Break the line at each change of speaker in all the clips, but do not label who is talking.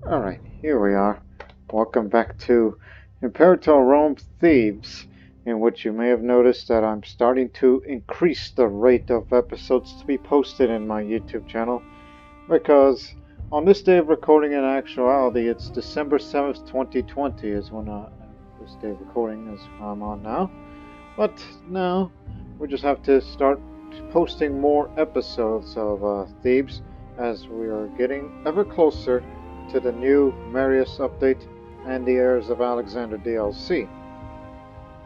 Alright, here we are. Welcome back to Imperator Rome Thebes, in which you may have noticed that I'm starting to increase the rate of episodes to be posted in my YouTube channel, because on this day of recording, in actuality, it's December 7th, 2020 is when this day of recording is I'm on now. But now, we just have to start posting more episodes of Thebes, as we are getting ever closer to the new Marius update and the Heirs of Alexander DLC,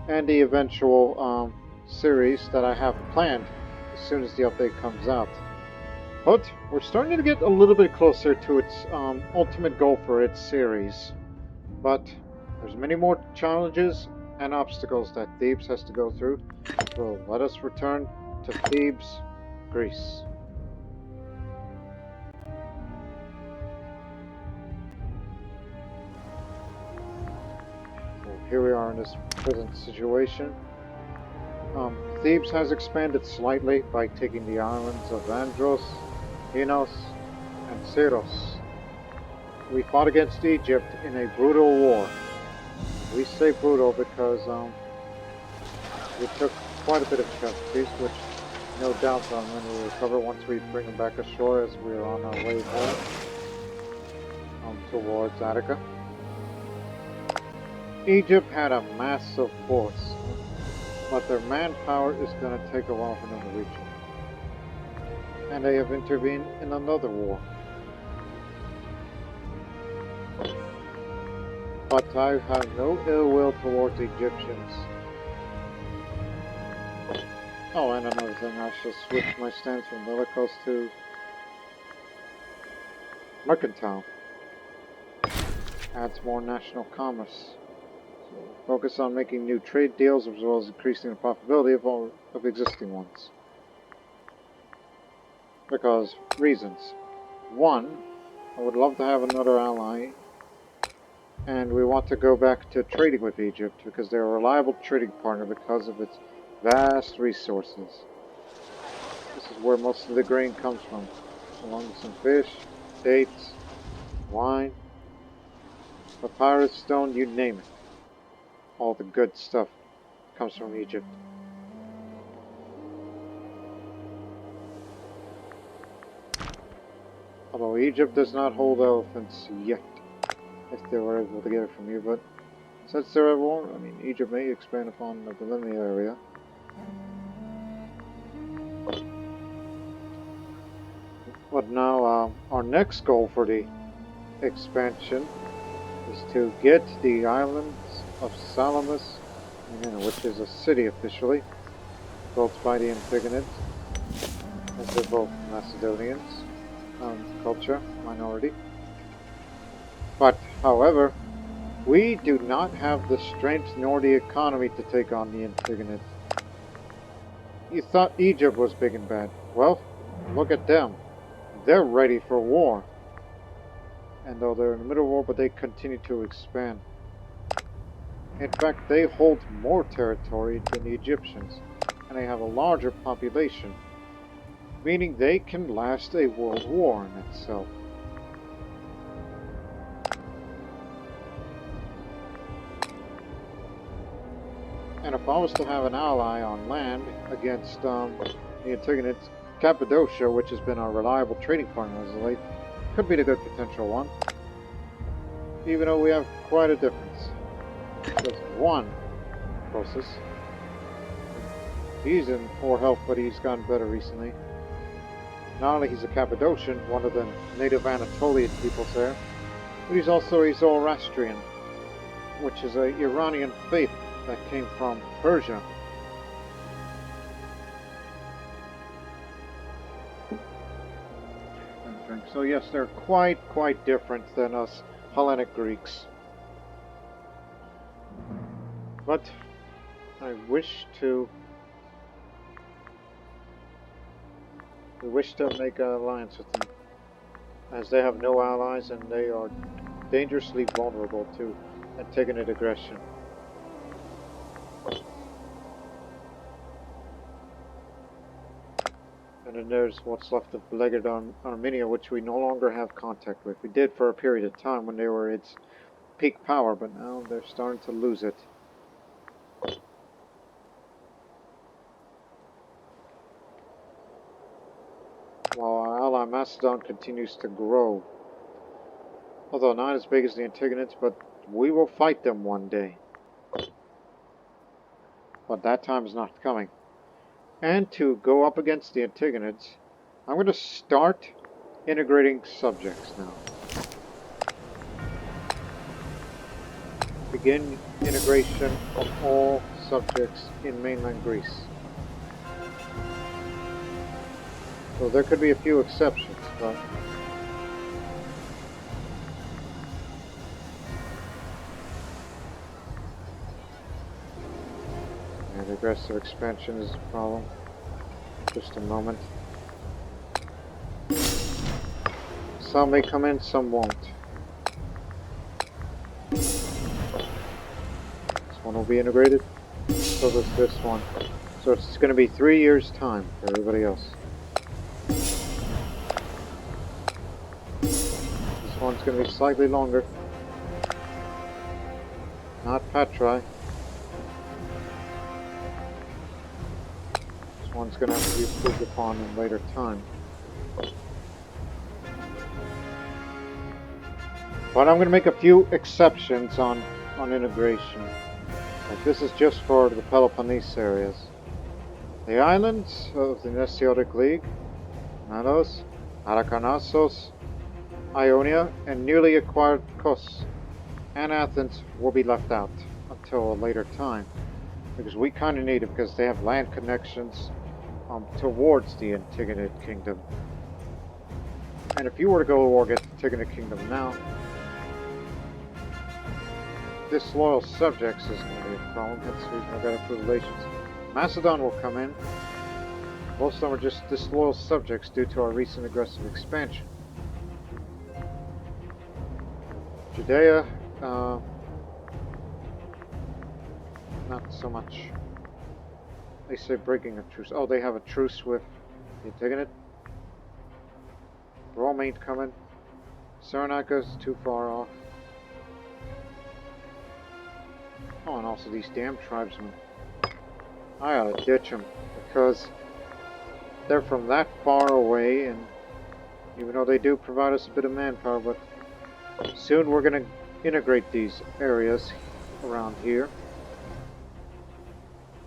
and the eventual series that I have planned as soon as the update comes out. But we're starting to get a little bit closer to its ultimate goal for its series. But there's many more challenges and obstacles that Thebes has to go through. So let us return to Thebes, Greece. Here we are in this present situation. Thebes has expanded slightly by taking the islands of Andros, Inos, and Syros. We fought against Egypt in a brutal war. We say brutal because we took quite a bit of casualties, which no doubt when we recover once we bring them back ashore as we are on our way home towards Attica. Egypt had a massive force, but their manpower is going to take a while for them to reach it. And they have intervened in another war. But I have no ill will towards Egyptians. Oh, and another thing, I shall switch my stance from bellicose to mercantile. Adds more national commerce. Focus on making new trade deals as well as increasing the profitability of existing ones. Because reasons. One, I would love to have another ally, and we want to go back to trading with Egypt because they're a reliable trading partner because of its vast resources. This is where most of the grain comes from, along with some fish, dates, wine, papyrus stone, you name it. All the good stuff comes from Egypt. Although Egypt does not hold elephants yet, if they were able to get it from you, but since they're at war, I mean, Egypt may expand upon the Bolivia area. But now, our next goal for the expansion is to get the islands of Salamis, which is a city officially, built by the Antagonids, as they're both Macedonians, culture, minority. But, however, we do not have the strength nor the economy to take on the Antagonids. You thought Egypt was big and bad. Well, look at them. They're ready for war. And though they're in the middle of war, but they continue to expand. In fact, they hold more territory than the Egyptians, and they have a larger population, meaning they can last a world war in itself. And if I was to have an ally on land against the Antagonids, Cappadocia, which has been our reliable trading partner as of late, could be the good potential one. Even though we have quite a difference. Just one, Croesus. He's in poor health, but he's gotten better recently. Not only he's a Cappadocian, one of the native Anatolian peoples there, but he's also a Zoroastrian, which is an Iranian faith that came from Persia. So yes, they're quite different than us Hellenic Greeks. But we wish to make an alliance with them, as they have no allies and they are dangerously vulnerable to Antagonid aggression. And then there's what's left of beleaguered Armenia, which we no longer have contact with. We did for a period of time when they were its peak power, but now they're starting to lose it. While our ally Macedon continues to grow. Although not as big as the Antigonids, but we will fight them one day. But that time is not coming. And to go up against the Antigonids, I'm going to start integrating subjects now. Begin integration of all subjects in mainland Greece. So there could be a few exceptions, but and aggressive expansion is a problem. Just a moment. Some may come in, some won't. This one will be integrated. So does this one. So it's going to be 3 years' time for everybody else. This one's going to be slightly longer. Not Patri. This one's going to have to be improved upon in later time. But I'm going to make a few exceptions on integration. Like this is just for the Peloponnese areas. The islands of the Nesiotic League, Melos, Arakanassos, Ionia, and newly acquired Kos and Athens will be left out until a later time. Because we kind of need it because they have land connections towards the Antigonid Kingdom. And if you were to go to war against the Antigonid Kingdom now, disloyal subjects is going to be a problem. That's the reason I've got to improve relations. Macedon will come in. Most of them are just disloyal subjects due to our recent aggressive expansion. Judea, not so much. They say breaking a truce. Oh, they have a truce with the Antigonid. Rome ain't coming. Cyrenaica's too far off. Oh, and also these damn tribesmen. I ought to ditch them because they're from that far away, and even though they do provide us a bit of manpower, but soon we're going to integrate these areas around here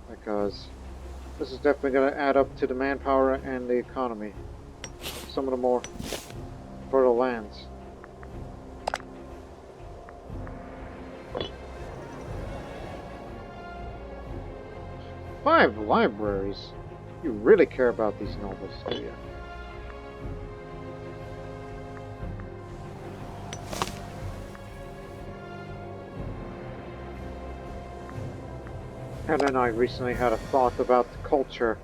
because this is definitely going to add up to the manpower and the economy. Some of the more fertile lands. Five libraries? You really care about these nobles, do you? And then I recently had a thought about the culture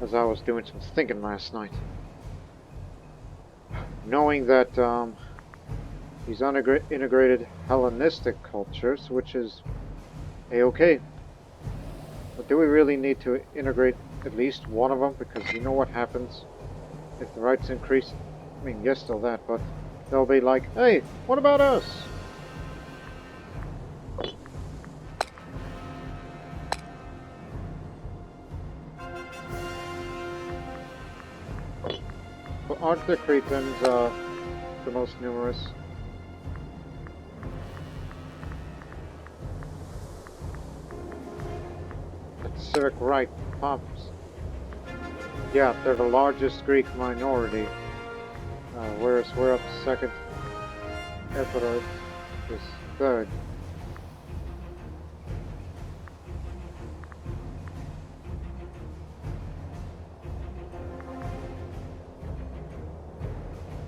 as I was doing some thinking last night. Knowing that these integrated Hellenistic cultures, which is A-okay. But do we really need to integrate at least one of them? Because you know what happens if the rights increase? I mean, yes, still that, but they'll be like, hey, what about us? But aren't the Cretans the most numerous? Civic right pumps. Yeah, they're the largest Greek minority, whereas we're up to second. Imperator is third.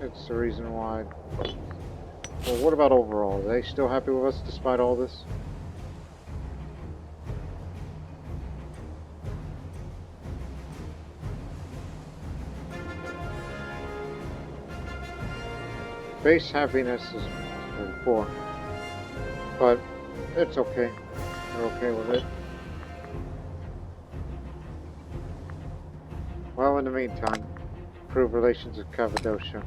It's the reason why. Well, what about overall? Are they still happy with us despite all this? Base happiness is 34, but it's okay. They're okay with it. Well, in the meantime, improve relations with Cappadocia.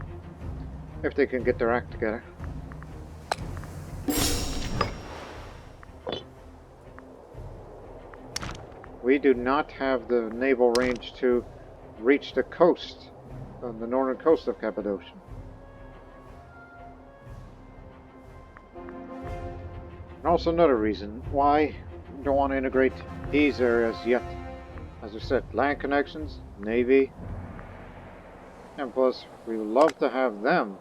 If they can get their act together. We do not have the naval range to reach the coast, on the northern coast of Cappadocia. And also another reason why we don't want to integrate these areas yet. As I said, land connections, navy, and plus we would love to have them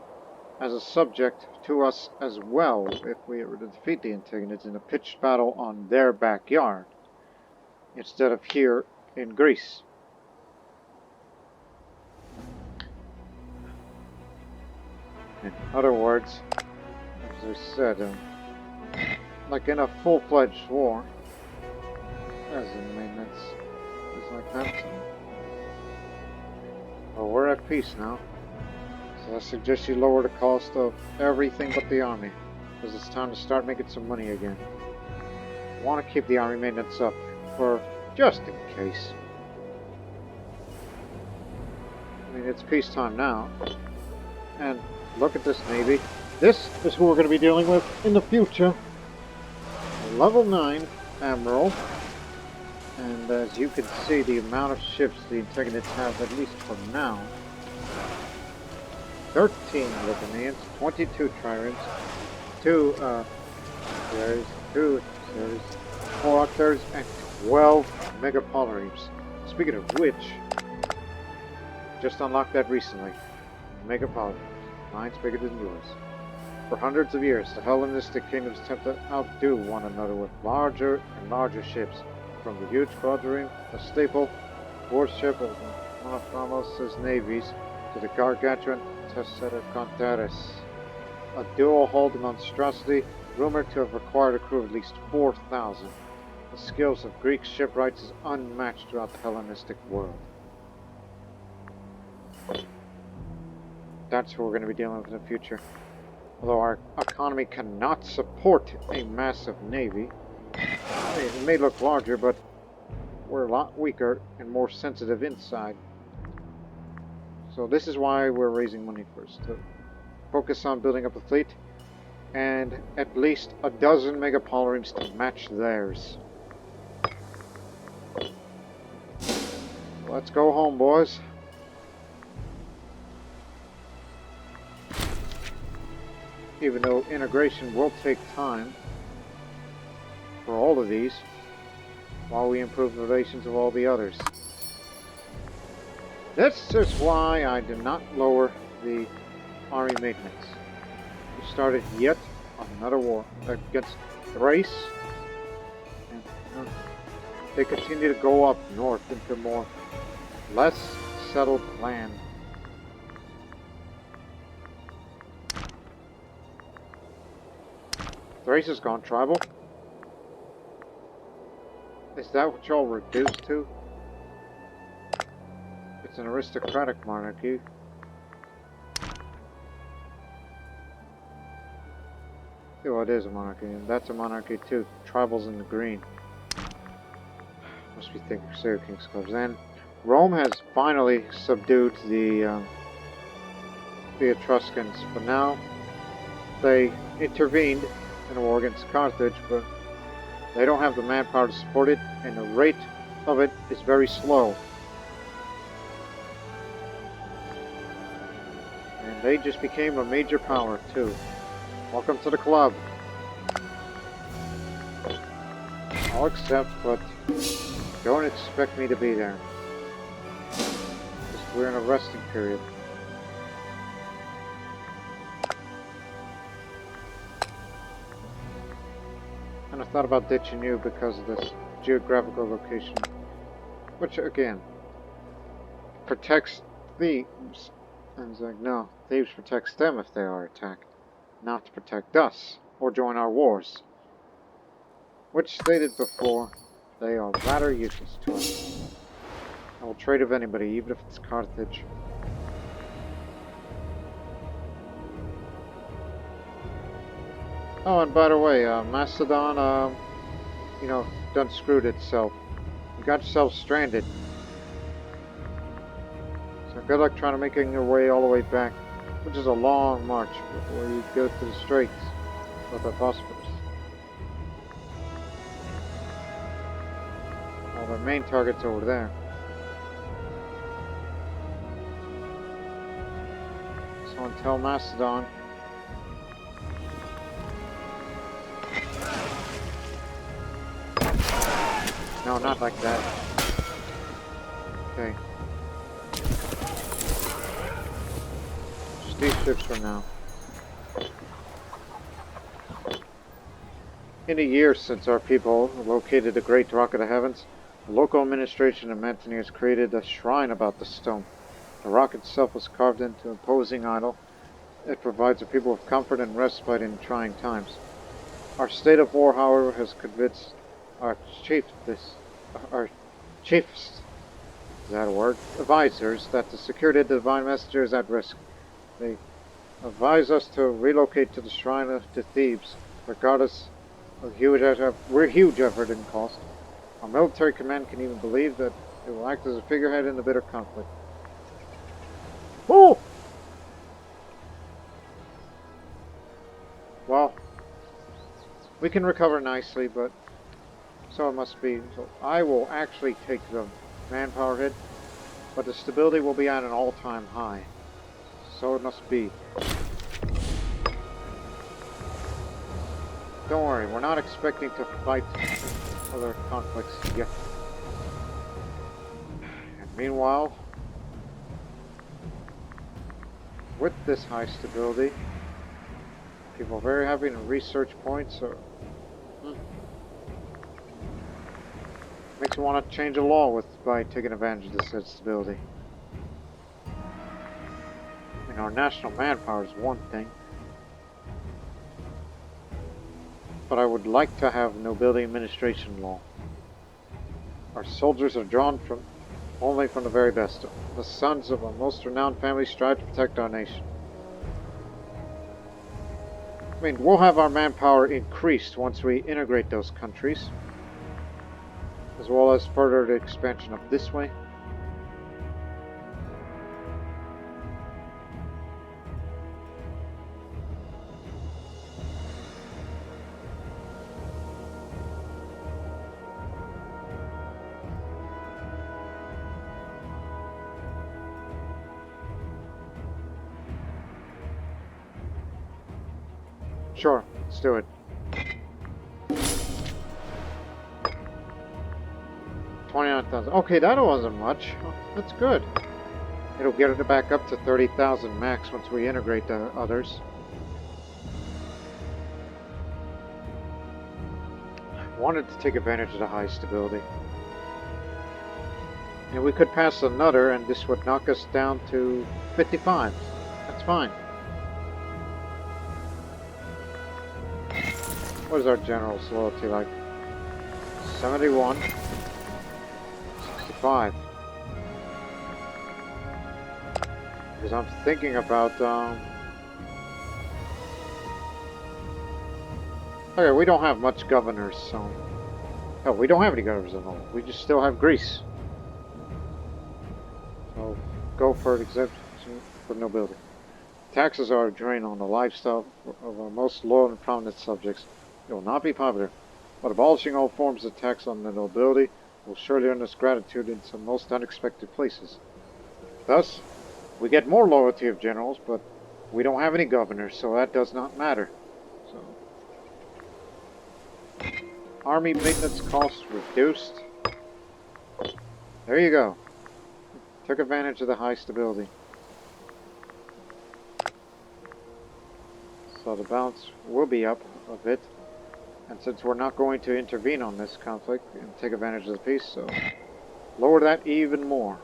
as a subject to us as well if we were to defeat the Antagonids in a pitched battle on their backyard instead of here in Greece. In other words, as I said, like in a full-fledged war, as in maintenance, it's like that. Well, we're at peace now, so I suggest you lower the cost of everything but the army, because it's time to start making some money again. I want to keep the army maintenance up for just in case. I mean, it's peacetime now, and look at this navy. This is who we're going to be dealing with in the future. A level 9 admiral, and as you can see, the amount of ships the Antagonids have, at least for now. 13 Lithuanians, 22 triremes, 2 series, 2 series, 4 octaves, and 12 megapolaremes. Speaking of which, just unlocked that recently. Megapolaremes. Mine's bigger than yours. For hundreds of years, the Hellenistic kingdoms attempted to outdo one another with larger and larger ships, from the huge quadrireme, a staple warship of one of Ramos' navies, to the gargantuan Tesseracontaris, a dual-hulled monstrosity rumored to have required a crew of at least 4,000. The skills of Greek shipwrights is unmatched throughout the Hellenistic world. That's who we're going to be dealing with in the future. Although our economy cannot support a massive navy, I mean, it may look larger, but we're a lot weaker and more sensitive inside. So this is why we're raising money first, to focus on building up a fleet, and at least a dozen megapolaremes to match theirs. Let's go home, boys. Even though integration will take time for all of these, while we improve the relations of all the others. This is why I did not lower the army maintenance. We started yet another war against Thrace, and they continue to go up north into more less settled land. Thrace has gone tribal. Is that what y'all reduced to? It's an aristocratic monarchy. Oh, it is a monarchy, and that's a monarchy too. Tribals in the green. Must be thinking Crusader King's clubs. And Rome has finally subdued the Etruscans, but now they intervened in a war against Carthage, but they don't have the manpower to support it, and the rate of it is very slow. And they just became a major power too. Welcome to the club. I'll accept, but don't expect me to be there. Because we're in a resting period. And I thought about ditching you because of this geographical location, which again protects Thebes. And it's like, no, Thebes protects them if they are attacked, not to protect us or join our wars. Which stated before, they are rather useless to us. I will trade with anybody, even if it's Carthage. Oh, and by the way, Macedon, you know, done screwed itself. You got yourself stranded. So Good luck trying to making your way all the way back, which is a long march before you go to the Straits of the Bosphorus. Well, their main target's over there. So until Macedon, no, not like that. Okay. Just these ships for now. In a year since our people located the Great Rock of the Heavens, the local administration in Mantinea has created a shrine about the stone. The rock itself was carved into an imposing idol. It provides the people with comfort and respite in trying times. Our state of war, however, has convinced our chiefs, is that a word? Advisors, that the security of the divine messenger is at risk. They advise us to relocate to the shrine of Thebes, regardless of huge effort and cost. Our military command can even believe that it will act as a figurehead in the bitter conflict. Oh! Well, we can recover nicely, but so it must be. So I will actually take the manpower hit, but the stability will be at an all-time high. So it must be. Don't worry, we're not expecting to fight other conflicts yet. And meanwhile, with this high stability, people are very happy in research points. Or makes me want to change the law by taking advantage of this stability. I mean, our national manpower is one thing, but I would like to have nobility administration law. Our soldiers are drawn only from the very best. The sons of our most renowned families strive to protect our nation. I mean, we'll have our manpower increased once we integrate those countries, as well as further the expansion up this way. Sure, let's do it. $29,000. Okay, that wasn't much. That's good. It'll get it back up to 30,000 max once we integrate the others. I wanted to take advantage of the high stability. And we could pass another, and this would knock us down to 55. That's fine. What is our general's loyalty like? 71. 65. Because I'm thinking about, okay, we don't have much governors, so... Hell, we don't have any governors at all. We just still have Greece. So, go for an exemption for nobility. Taxes are a drain on the lifestyle of our most loyal and prominent subjects. It will not be popular, but abolishing all forms of tax on the nobility will surely earn us gratitude in some most unexpected places. Thus, we get more loyalty of generals, but we don't have any governors, so that does not matter. So, army maintenance costs reduced. There you go. Took advantage of the high stability. So the balance will be up a bit. And since we're not going to intervene on this conflict and take advantage of the peace, so lower that even more.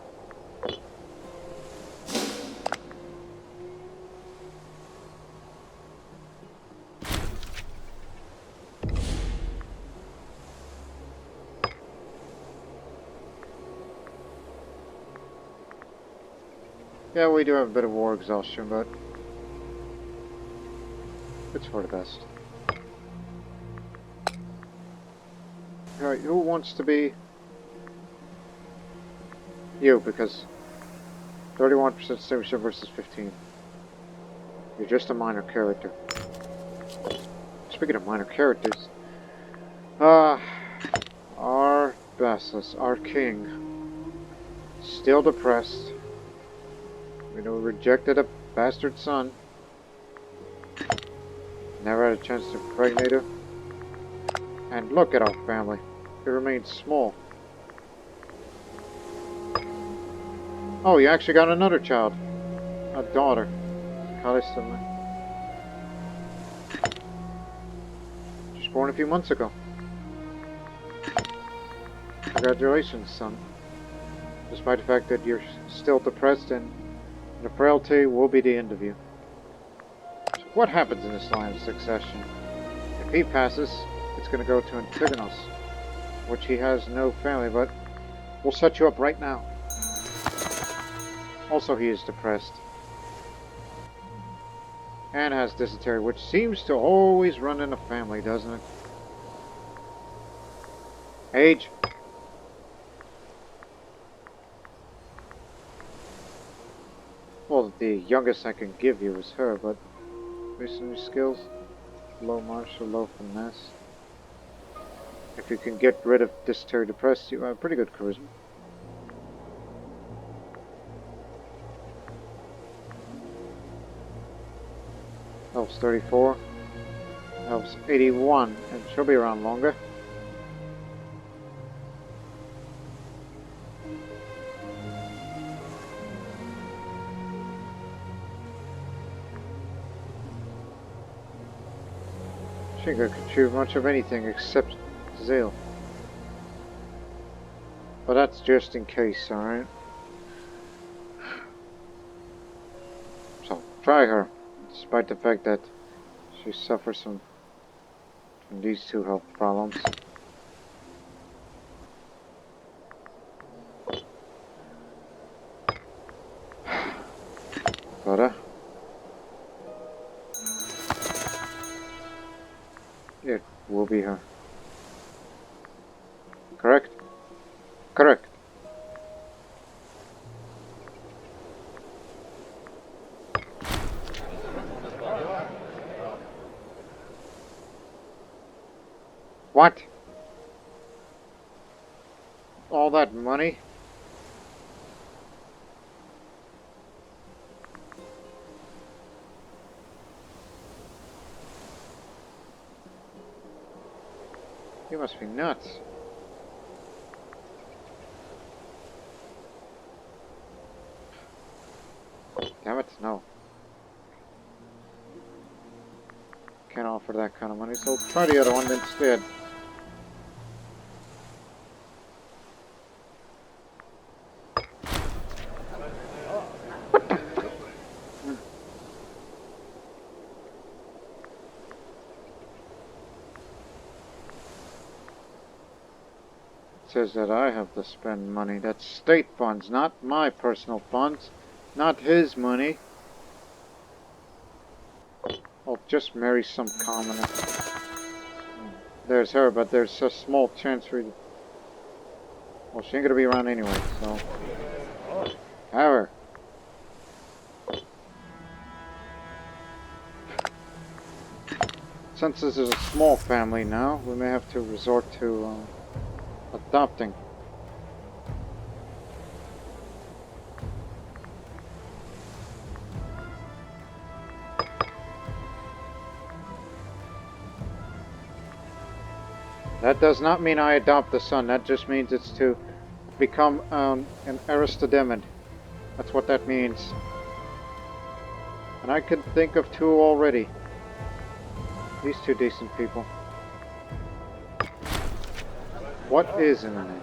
Yeah, we do have a bit of war exhaustion, but it's for the best. Alright, who wants to be... You, because 31% signature versus 15. You're just a minor character. Speaking of minor characters, our Basilisk, our king, still depressed. We know rejected a bastard son. Never had a chance to impregnate her. And look at our family. It remains small. Oh, you actually got another child. A daughter. Aristodemid. Just born a few months ago. Congratulations, son. Despite the fact that you're still depressed and the frailty will be the end of you. So what happens in this line of succession? If he passes, it's going to go to Antigonus, which he has no family, but we'll set you up right now. Also, he is depressed. And has dysentery, which seems to always run in the family, doesn't it? Age. Well, the youngest I can give you is her, but masonry skills, low martial, low finesse. If you can get rid of dysentery depressed, you have pretty good charisma. Elf's 34. Elf's 81, and she'll be around longer. She ain't gonna contribute much of anything except zeal. But that's just in case, alright? So, try her, despite the fact that she suffers from these two health problems. But, it will be her. Correct? Correct. What? All that money? You must be nuts. Damn it, no. Can't offer that kind of money, so try the other one instead. Says that I have to spend money. That's state funds, not my personal funds. Not his money. I'll just marry some commoner. There's her, but there's a small chance for... Well, she ain't gonna be around anyway, so... Have her. Since this is a small family now, we may have to resort to adopting. That does not mean I adopt the son. That just means it's to become an Aristodemid. That's what that means. And I can think of two already. These two decent people. What is in the name?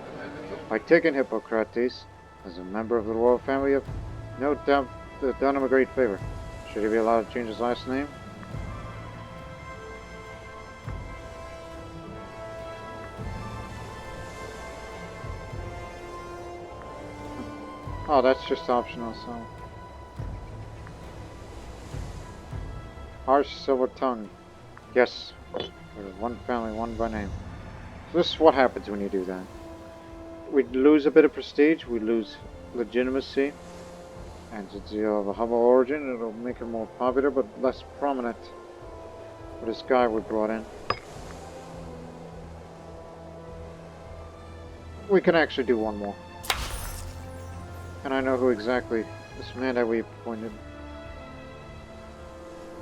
By taking Hippocrates as a member of the royal family, of no doubt done him a great favor. Should he be allowed to change his last name? Oh, that's just optional, so... Harsh silver tongue. Yes. One family, one by name. So this is what happens when you do that. We lose a bit of prestige, we lose legitimacy. Entity of a humble origin, it'll make him more popular but less prominent. For this guy we brought in. We can actually do one more. And I know who exactly. This man that we appointed.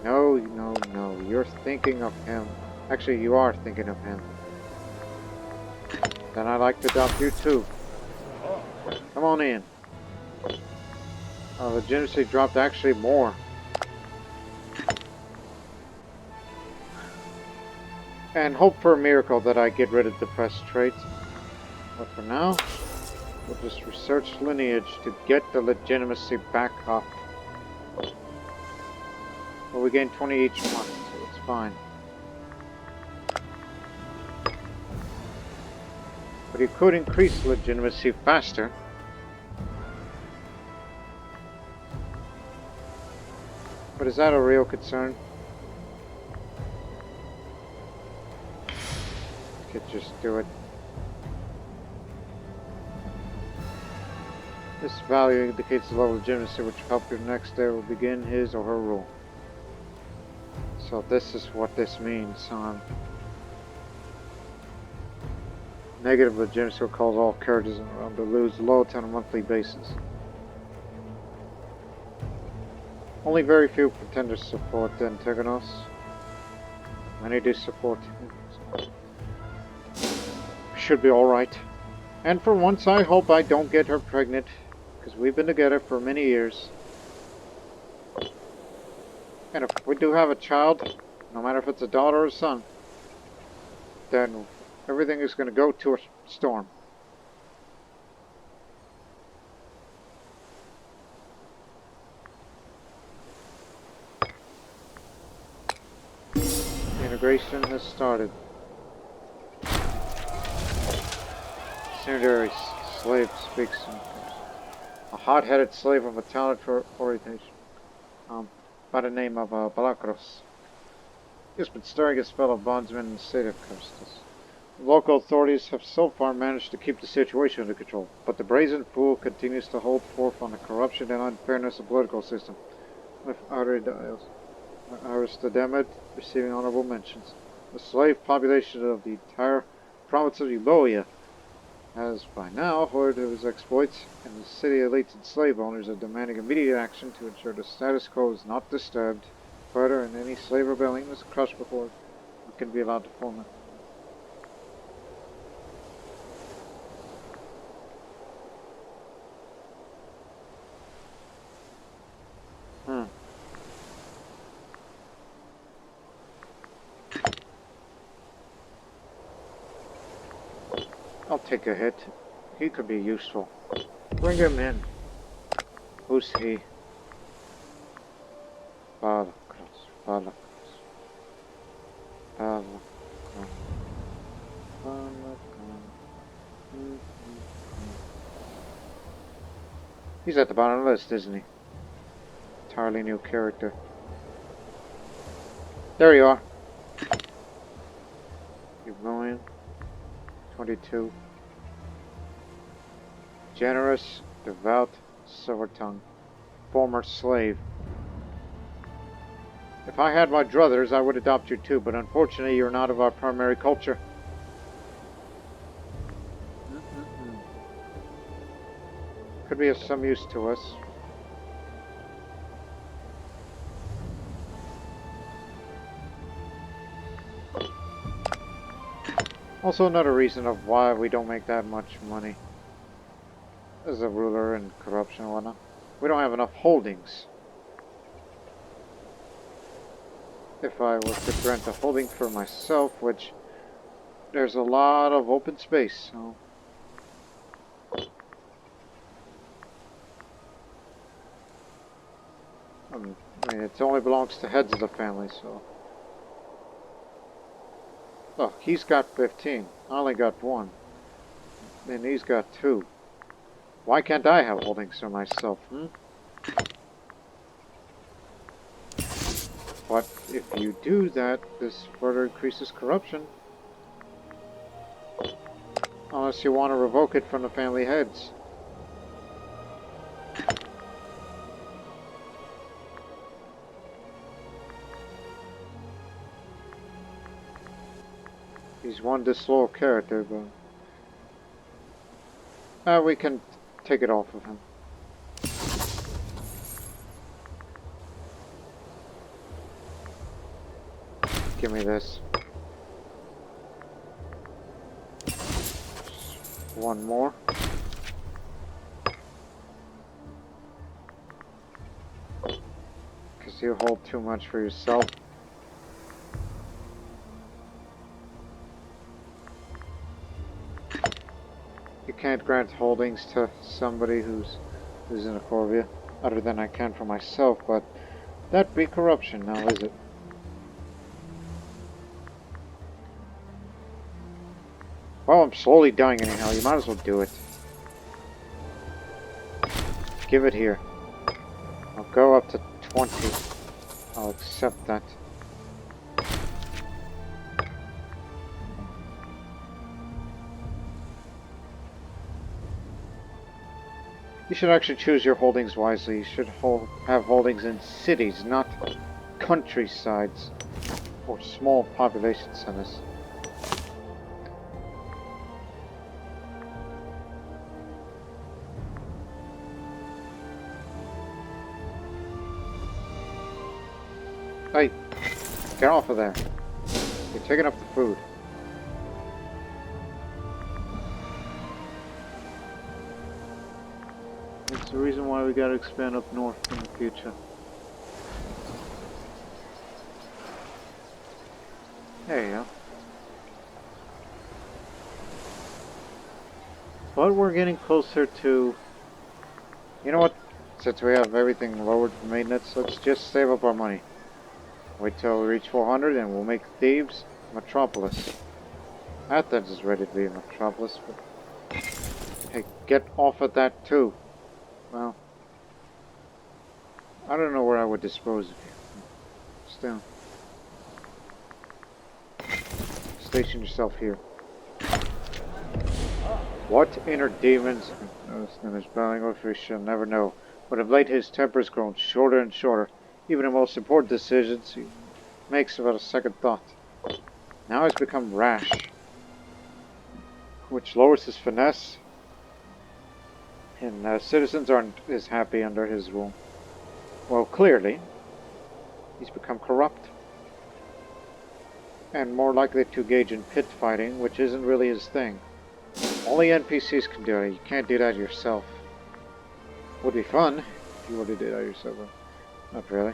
No, no, no. You're thinking of him. Actually, you are thinking of him. Then I'd like to adopt you too. Come on in. The legitimacy dropped actually more. And hope for a miracle that I get rid of depressed traits. But for now, we'll just research lineage to get the legitimacy back up. Well, we gain 20 each month, so it's fine. But you could increase legitimacy faster. But is that a real concern? Could just do it. This value indicates the level of legitimacy which will help your next day will begin his or her rule. So this is what this means. Negative legitimacy will cause all characters in the realm to lose loyalty on a monthly basis. Only very few pretenders support the Antagonos. Many do support him. Should be alright. And for once I hope I don't get her pregnant. Because we've been together for many years. And if we do have a child, no matter if it's a daughter or a son, then everything is going to go to a storm. The integration has started. Sanitary slave speaks a hot-headed slave of a talent for orientation. By the name of Balakros. He has been stirring his fellow bondsmen in the state of Costas. Local authorities have so far managed to keep the situation under control, but the brazen fool continues to hold forth on the corruption and unfairness of the political system, with Aristodemid receiving honorable mentions. The slave population of the entire province of Euboea has by now heard of his exploits, and the city elites and slave owners are demanding immediate action to ensure the status quo is not disturbed further, and any slave rebellion is crushed before it can be allowed to form it. I'll take a hit. He could be useful. Bring him in. Who's he? Balakros. He's at the bottom of the list, isn't he? Entirely new character. There you are. Keep going. 22. Generous, devout, silver-tongued, former slave. If I had my druthers, I would adopt you too, but unfortunately you're not of our primary culture. Could be of some use to us. Also another reason of why we don't make that much money as a ruler and corruption and whatnot. We don't have enough holdings. If I was to grant a holding for myself, which there's a lot of open space, so I mean, it only belongs to heads of the family, so. Look, he's got 15. I only got 1. And he's got 2. Why can't I have holdings for myself, But if you do that, this further increases corruption. Unless you want to revoke it from the family heads. He's one disloyal character, but we can take it off of him. Give me this. One more. Because you hold too much for yourself. You can't grant holdings to somebody who's in a Corvia, other than I can for myself, but that'd be corruption now, is it? Well, I'm slowly dying anyhow, you might as well do it. Give it here. I'll go up to 20. I'll accept that. You should actually choose your holdings wisely. You should have holdings in cities, not countrysides or small population centers. Hey, get off of there. You're taking up the food. That's the reason why we gotta expand up north in the future. There you go. But we're getting closer to... You know what? Since we have everything lowered for maintenance, let's just save up our money. Wait till we reach 400 and we'll make Thebes Metropolis. Athens is ready to be a metropolis, but... Hey, get off of that too. Well... I don't know where I would dispose of you. Still. Station yourself here. What inner demons... His battling with we shall never know. But of late his temper has grown shorter and shorter. Even in most important decisions, he makes without a second thought. Now he's become rash, which lowers his finesse, and citizens aren't as happy under his rule. Well, clearly, he's become corrupt, and more likely to engage in pit fighting, which isn't really his thing. Only NPCs can do it. You can't do that yourself. Would be fun if you were to do that yourself, but not really.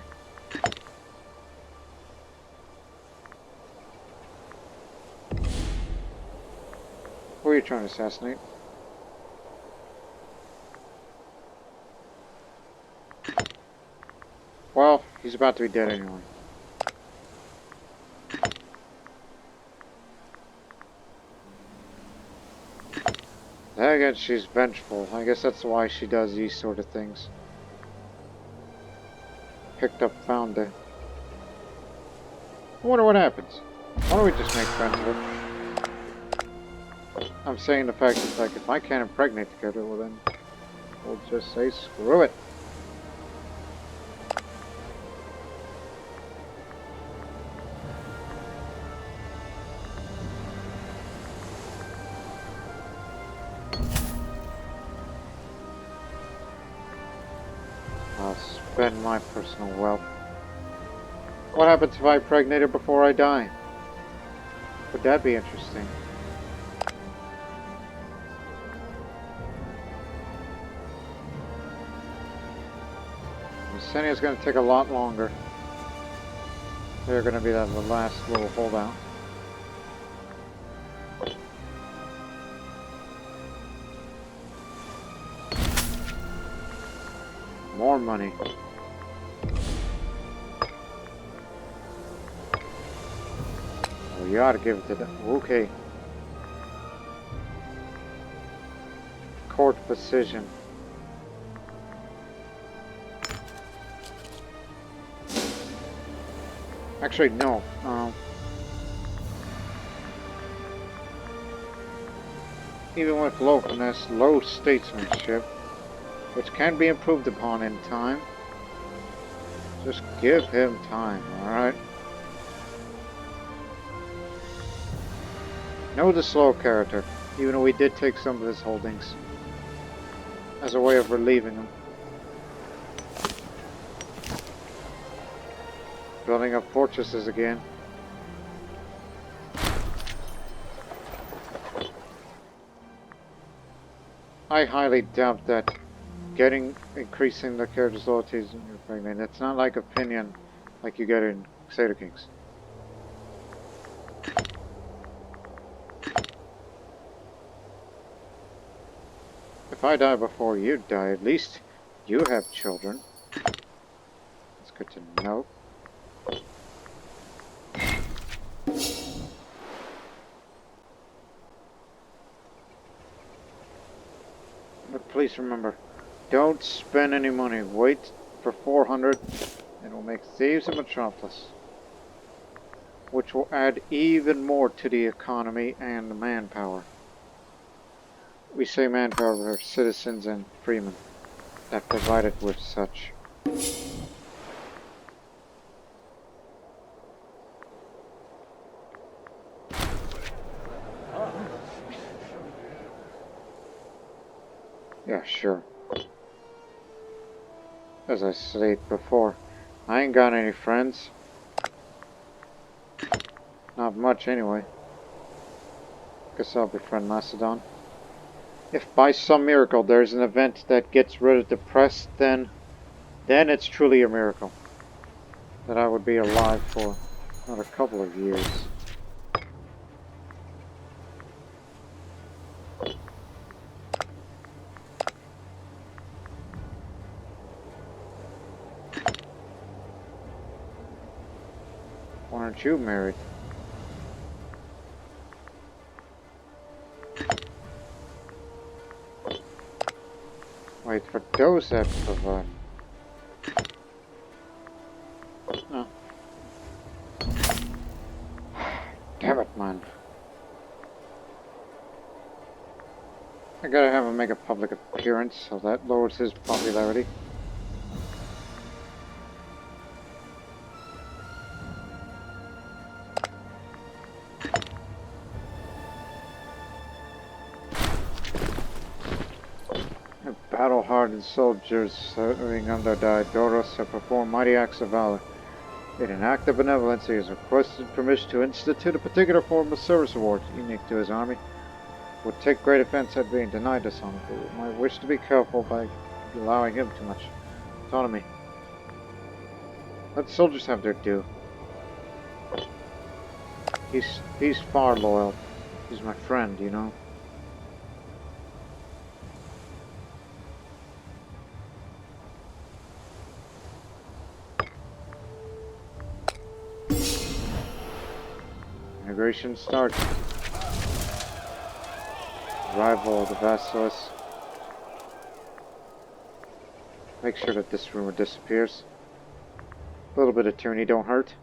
Who are you trying to assassinate? Well, he's about to be dead anyway. Then again, she's vengeful. I guess that's why she does these sort of things. Picked up, found it. I wonder what happens. Why don't we just make friends with her? I'm saying the fact that, like, if I can't impregnate together, well then, we'll just say screw it. I'll spend my personal wealth. What happens if I impregnate her before I die? Would that be interesting? Senia's going to take a lot longer. They're going to be the last little holdout. More money. Oh, you ought to give it to them. Okay. Court precision. Actually, no. Even with low finesse, low statesmanship, which can be improved upon in time, just give him time, alright? No, the slow character, even though we did take some of his holdings as a way of relieving him. Building up fortresses again. I highly doubt that increasing the character's loyalties in your fragment. It's not like opinion like you get in Crusader Kings. If I die before you die, at least you have children. That's good to know. But please remember, don't spend any money. Wait for 400 and we'll make Thebes a metropolis, which will add even more to the economy and the manpower. We say manpower for citizens and freemen that provided with such. Yeah, sure. As I stated before, I ain't got any friends. Not much anyway. Guess I'll befriend Macedon. If by some miracle there's an event that gets rid of the press, then it's truly a miracle that I would be alive for another couple of years. Why aren't you married? Wait for those that provide. No. Damn it, man. I gotta have him make a public appearance, so that lowers his popularity. Battle-hardened soldiers serving under Diadochi have performed mighty acts of valor. In an act of benevolence, he has requested permission to institute a particular form of service award unique to his army. Would take great offense at being denied this honor, but we might wish to be careful by allowing him too much autonomy. Let the soldiers have their due. He's far loyal. He's my friend, you know. Integration starts. Arrival of the Basilisk. Make sure that this rumor disappears. A little bit of tyranny don't hurt.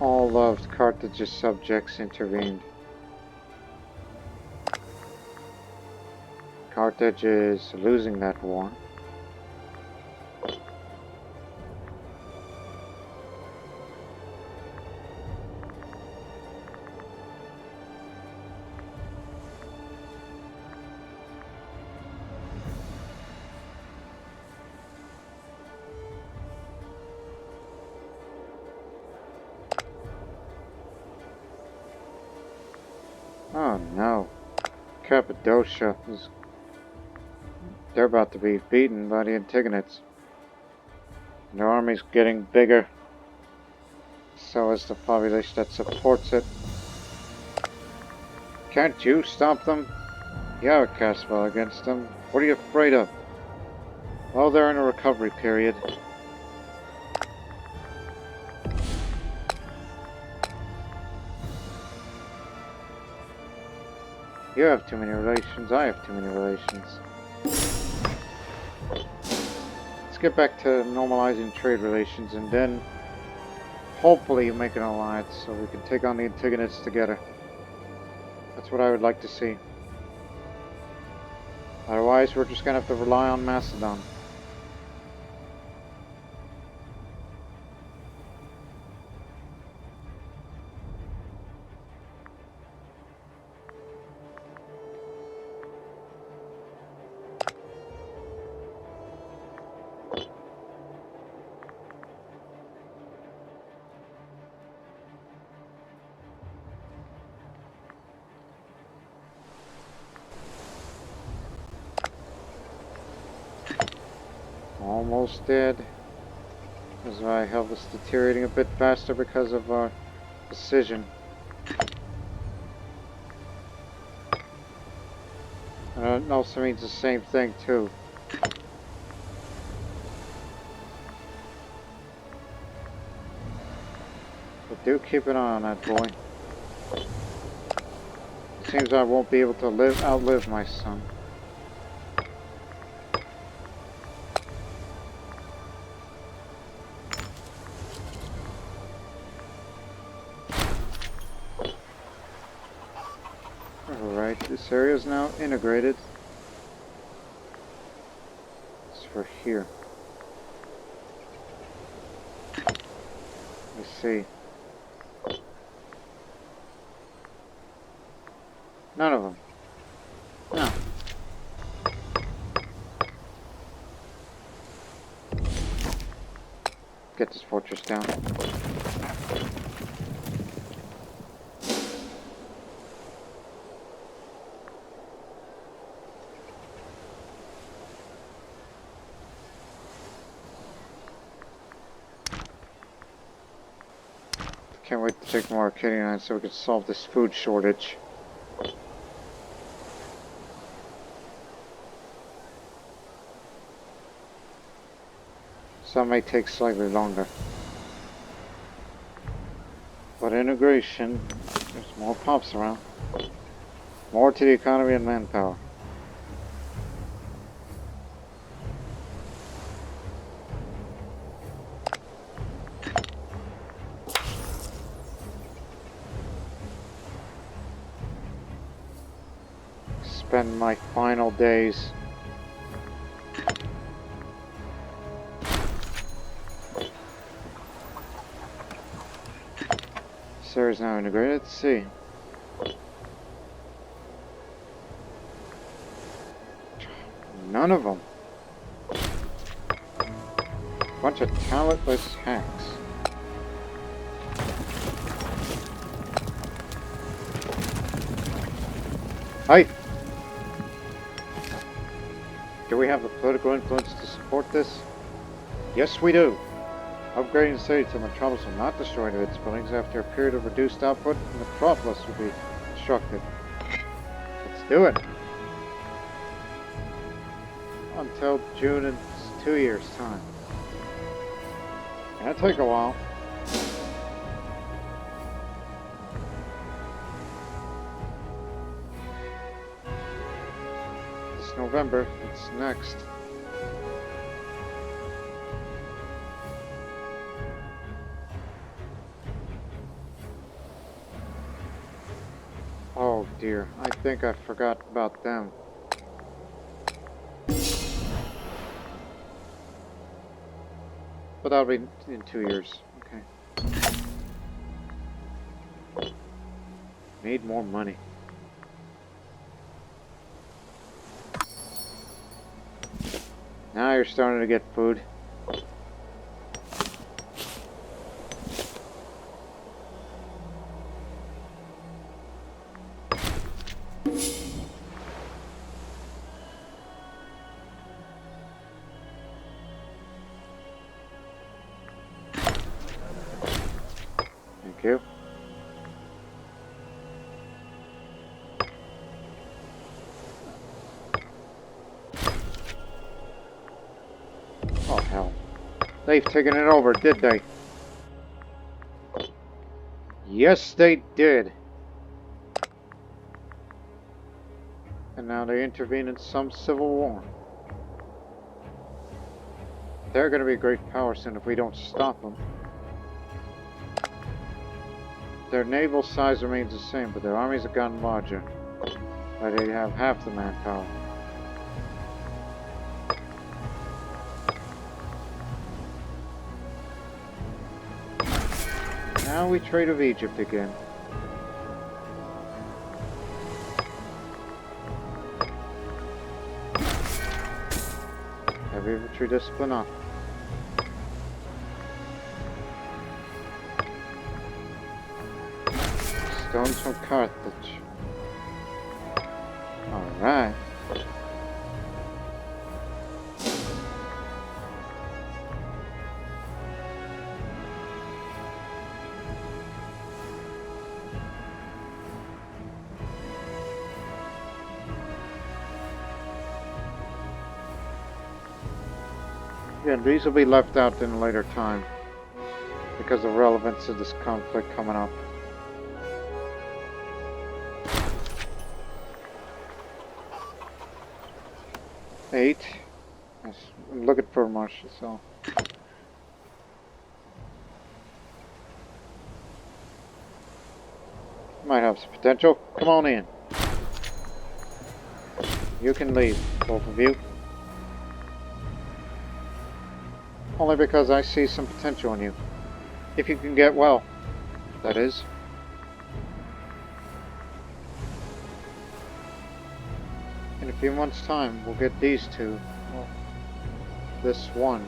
All loved Carthage's subjects intervened. Carthage is losing that war. Oh no. Cappadocia is... They're about to be beaten by the Antigonids. Their army's getting bigger. So is the population that supports it. Can't you stop them? You have a cast spell against them. What are you afraid of? Well, they're in a recovery period. You have too many relations, I have too many relations. get back to normalizing trade relations, and then hopefully make an alliance so we can take on the Antagonists together. That's what I would like to see. Otherwise, we're just gonna have to rely on Macedon. Almost dead. As my health is deteriorating a bit faster because of our decision. And it also means the same thing too. But do keep an eye on that boy. It seems I won't be able to outlive my son. Alright, this area is now integrated. It's for here. Let's see. None of them. No. Get this fortress down. Can't wait to take more Arcadianites so we can solve this food shortage. Some may take slightly longer. But integration, there's more pops around. More to the economy and manpower. Spend my final days. Sarah's now integrated. Let's see. None of them. Bunch of talentless hacks. Hi. Do we have the political influence to support this? Yes, we do. Upgrading the city to Metropolis will not destroy any of its buildings. After a period of reduced output, Metropolis will be constructed. Let's do it. Until June in 2 years' time. That'll take a while. It's November. It's next. Oh dear, I think I forgot about them. But that'll be in 2 years. Okay. Need more money. Now you're starting to get food. Thank you. Oh hell. They've taken it over, did they? Yes, they did. And now they intervene in some civil war. They're going to be a great power soon if we don't stop them. Their naval size remains the same, but their armies have gotten larger. But they have half the manpower. Now we trade with Egypt again. Heavy infantry discipline up. Stones from Carthage. Alright. Again, these will be left out in a later time because of the relevance of this conflict coming up. Eight. I'm looking for Marshall, so. Might have some potential. Come on in. You can leave, both of you. Only because I see some potential in you. If you can get well, that is. In a few months' time, we'll get these two. Well, this one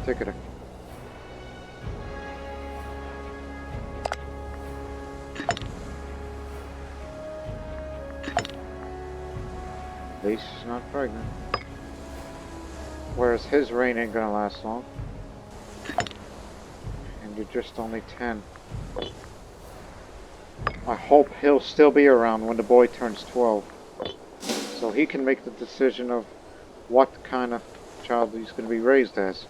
ticketer. At least she's not pregnant. Whereas his reign ain't gonna last long. And you're just only 10. I hope he'll still be around when the boy turns 12. So he can make the decision of what kind of child he's going to be raised as.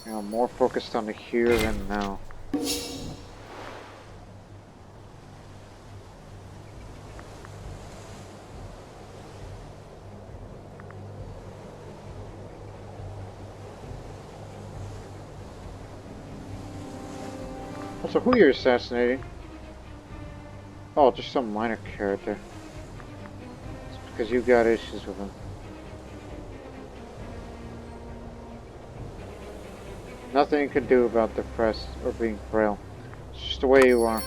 You know, more focused on the here and now. So who you're assassinating? Oh, just some minor character. It's because you got issues with him. Nothing you can do about depressed or being frail. It's just the way you are.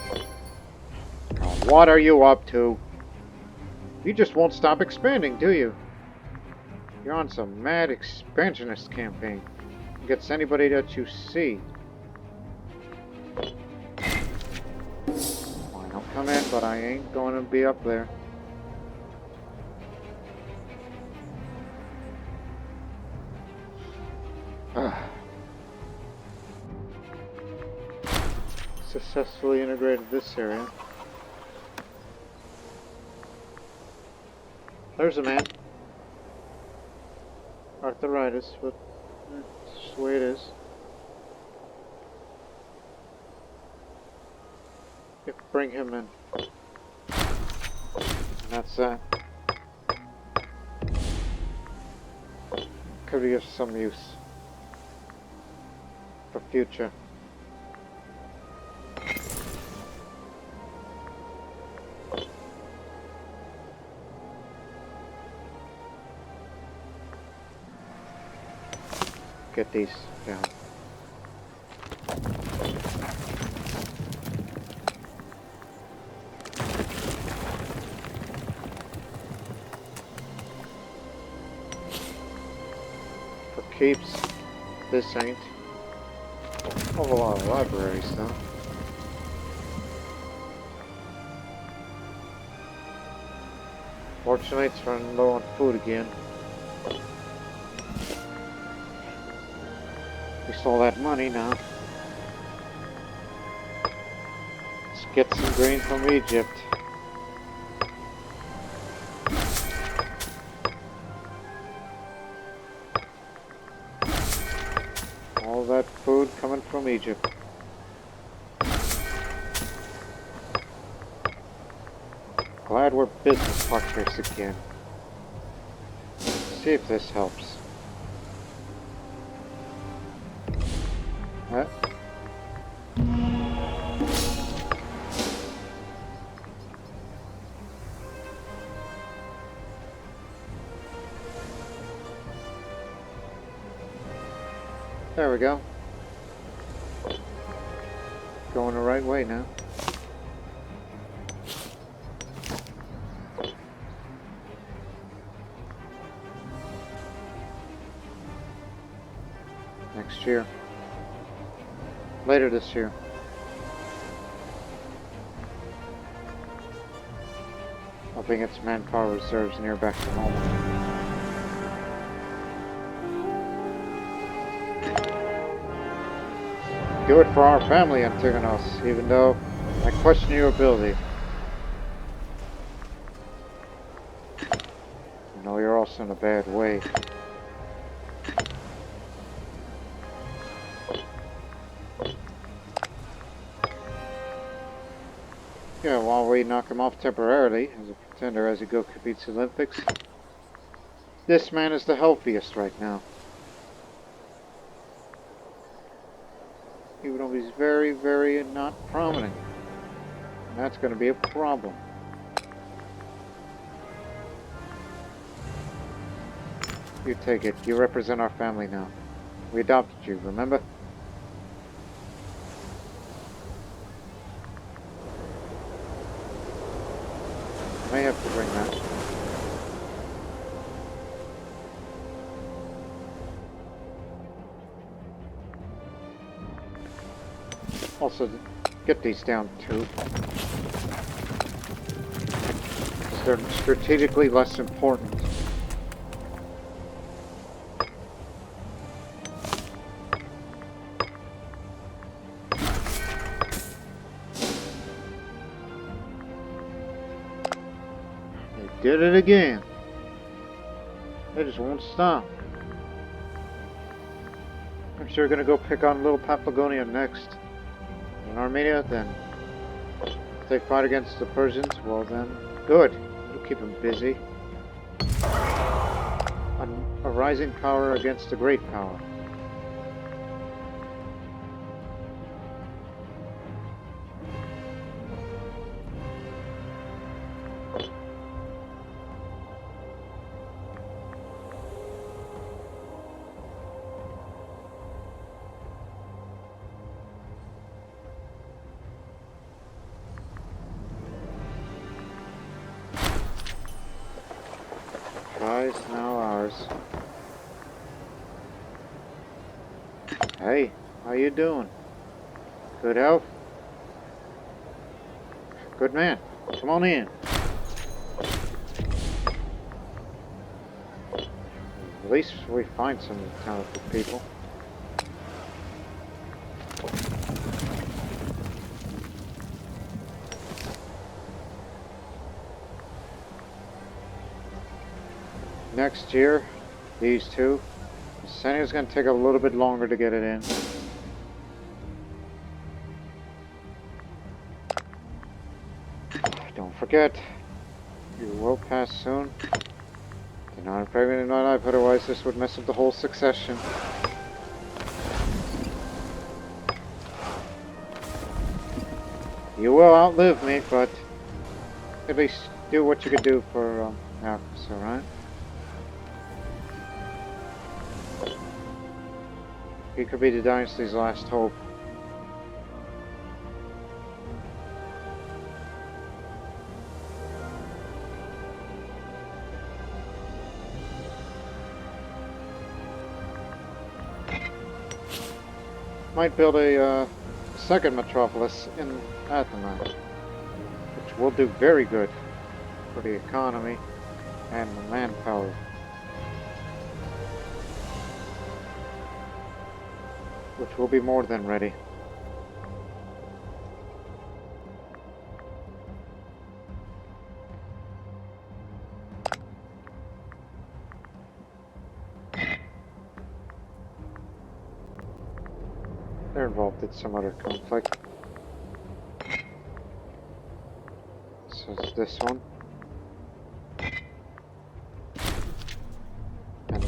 Now, what are you up to? You just won't stop expanding, do you? You're on some mad expansionist campaign against anybody that you see. Come in, but I ain't going to be up there. Successfully integrated this area. There's a man. Arthritis, but it's just the way it is. Bring him in. And that's that. Could be of some use for future. Get these down. Keeps. This ain't. A whole lot of libraries though. Fortunately, it's running low on food again. We stole that money now. Let's get some grain from Egypt. All that food coming from Egypt. Glad we're business partners again. see if this helps. There we go. Going the right way now. Next year. Later this year. Hoping its manpower reserves near back to normal. Do it for our family, Antigonos, even though I question your ability. I know you're also in a bad way. Yeah, while we knock him off temporarily, as a pretender as he competes Olympics, this man is the healthiest right now. Even though he's very, very not prominent. And that's going to be a problem. You take it. You represent our family now. We adopted you, remember? May have to bring that. Also, get these down too. Because they're strategically less important. Did it again. They just won't stop. I'm sure gonna go pick on little Paphlagonia next. In Armenia, then. If they fight against the Persians, well then, good. It'll keep them busy. A rising power against a great power. Is now ours. Hey, how you doing? Good health? Good man. Come on in. At least we find some talented people. Next year, these two. Sennia's going to take a little bit longer to get it in. Don't forget, you will pass soon. Do not impregnate in my life, otherwise this would mess up the whole succession. You will outlive me, but at least do what you could do for Marcus, alright? He could be the dynasty's last hope. Might build a second metropolis in Athena, which will do very good for the economy and the manpower. Which will be more than ready. They're involved in some other conflict. So it's this one.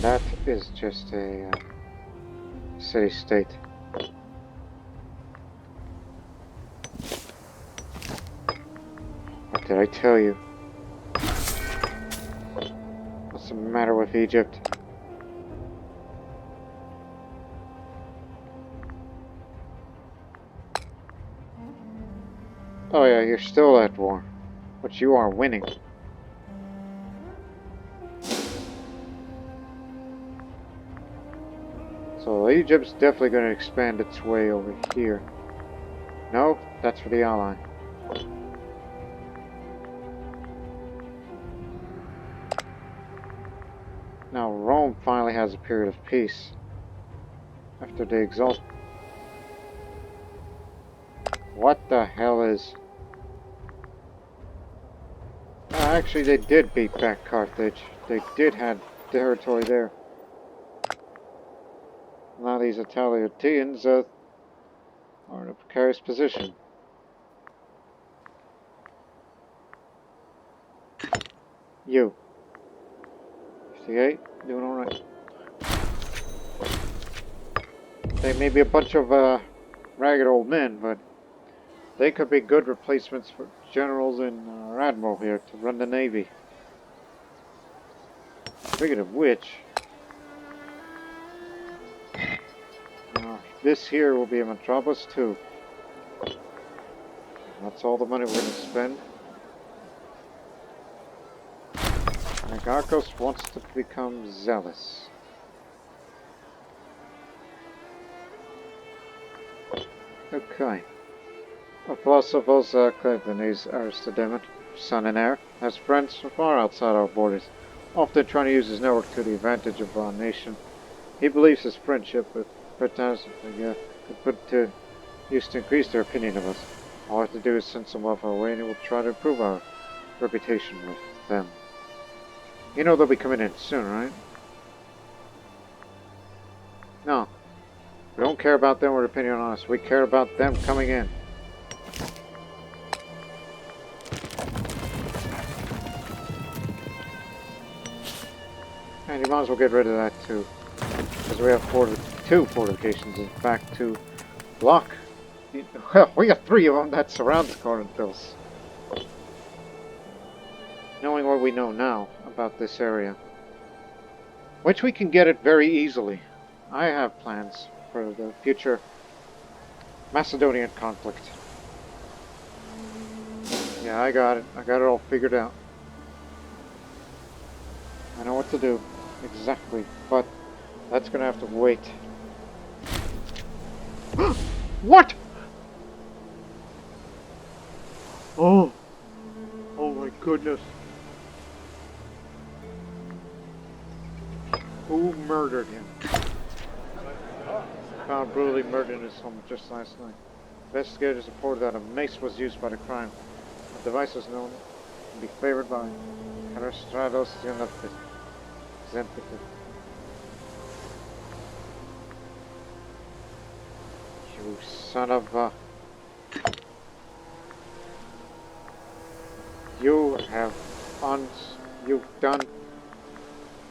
that is just a city-state. What did I tell you? What's the matter with Egypt? Oh yeah, you're still at war. But you are winning. So Egypt's definitely going to expand its way over here. No, that's for the ally. Now Rome finally has a period of peace. After they exalt... What the hell is... actually, they did beat back Carthage. They did have territory there. Now these Italians are in a precarious position. You. 58? Doing alright. They may be a bunch of ragged old men, but they could be good replacements for generals and our admiral here to run the navy. Speaking of which, this here will be a metropolis too. That's all the money we're going to spend. Agarkos wants to become zealous. Okay. A philosopher Clinton is Aristodemid, son and heir, has friends from far outside our borders, often trying to use his network to the advantage of our nation. He believes his friendship with Britons could put to use to increase their opinion of us. All I have to do is send some of our way and it will try to improve our reputation with them. You know they'll be coming in soon, right? No. We don't care about them or their opinion on us. We care about them coming in. And you might as well get rid of that too. Because we have 2 fortifications in fact to block. Well, we got 3 of them that surround Corinthos. Knowing what we know now about this area. Which we can get it very easily. I have plans for the future Macedonian conflict. Yeah, I got it. I got it all figured out. I know what to do. Exactly. But that's gonna have to wait. What? Oh. Oh my goodness. Who murdered him? Found brutally murdered in his home just last night. Investigators reported that a mace was used by the crime. The device is known to be favored by Aristodemus Xanthipus. You son of a... You've done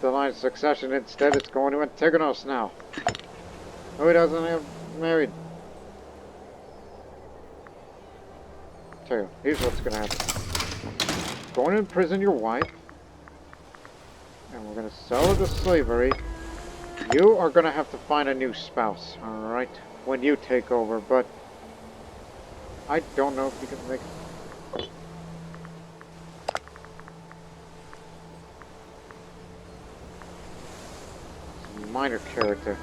the line of succession. Instead, it's going to Antigonos now. Who doesn't have married? Tell you, here's what's gonna happen. Going to imprison your wife, and we're gonna sell her to slavery. You are gonna have to find a new spouse, alright? When you take over, but I don't know if you can make it. Minor character.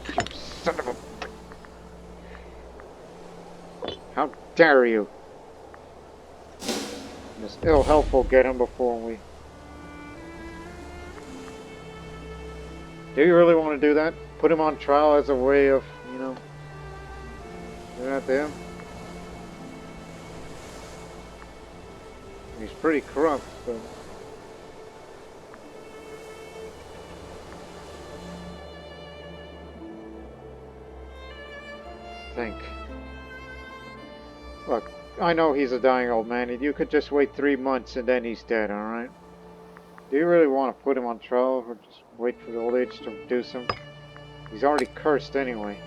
You son of a... How dare you! This ill health will get him before we... Do you really want to do that? Put him on trial as a way of, you know... doing that to him? He's pretty corrupt, but... Think. Look, I know he's a dying old man, and you could just wait 3 months and then he's dead, alright? Do you really want to put him on trial, or just wait for the old age to reduce him? He's already cursed anyway.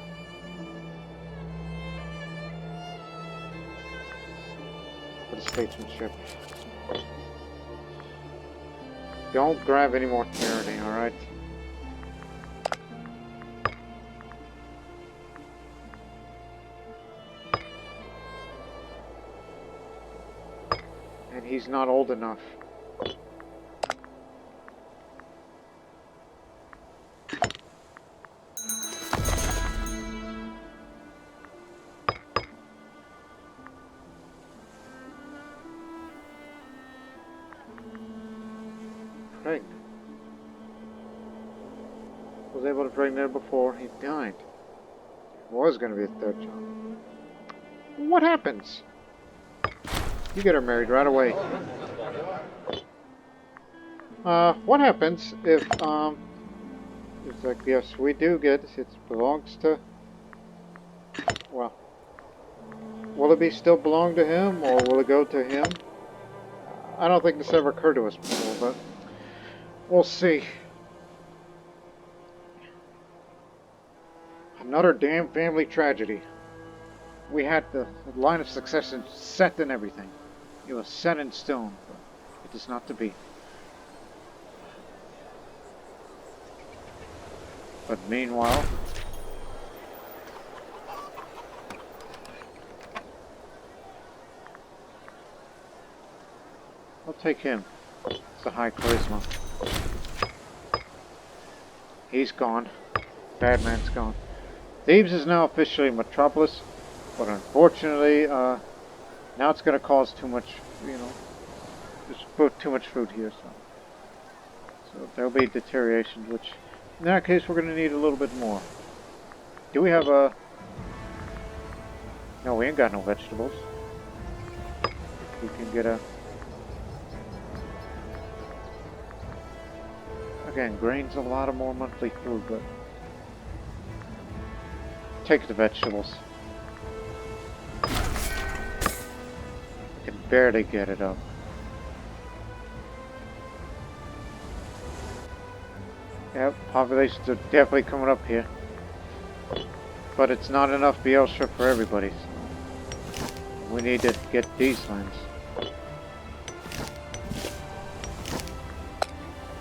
For the statesmanship. Don't grab any more tyranny, alright? And he's not old enough. Pregnant. Was able to pregnant before he died. Was going to be a third child. What happens? You get her married right away. What happens if, it's like, yes, we do get it. It belongs to, well, will it be still belong to him, or will it go to him? I don't think this ever occurred to us before, but we'll see. Another damn family tragedy. We had the line of succession set and everything. It was set in stone, but it is not to be. But meanwhile, I'll take him. It's a high charisma. He's gone. Bad man's gone. Thebes is now officially a metropolis, but unfortunately, now it's going to cause too much, you know, just put too much food here, so there'll be deterioration, which, in that case, we're going to need a little bit more. Do we have a... No, we ain't got no vegetables. We can get a... Again, grain's a lot of more monthly food, but... Take the vegetables. I can barely get it up. Yep, populations are definitely coming up here. But it's not enough Bielsha for everybody. So we need to get these lands.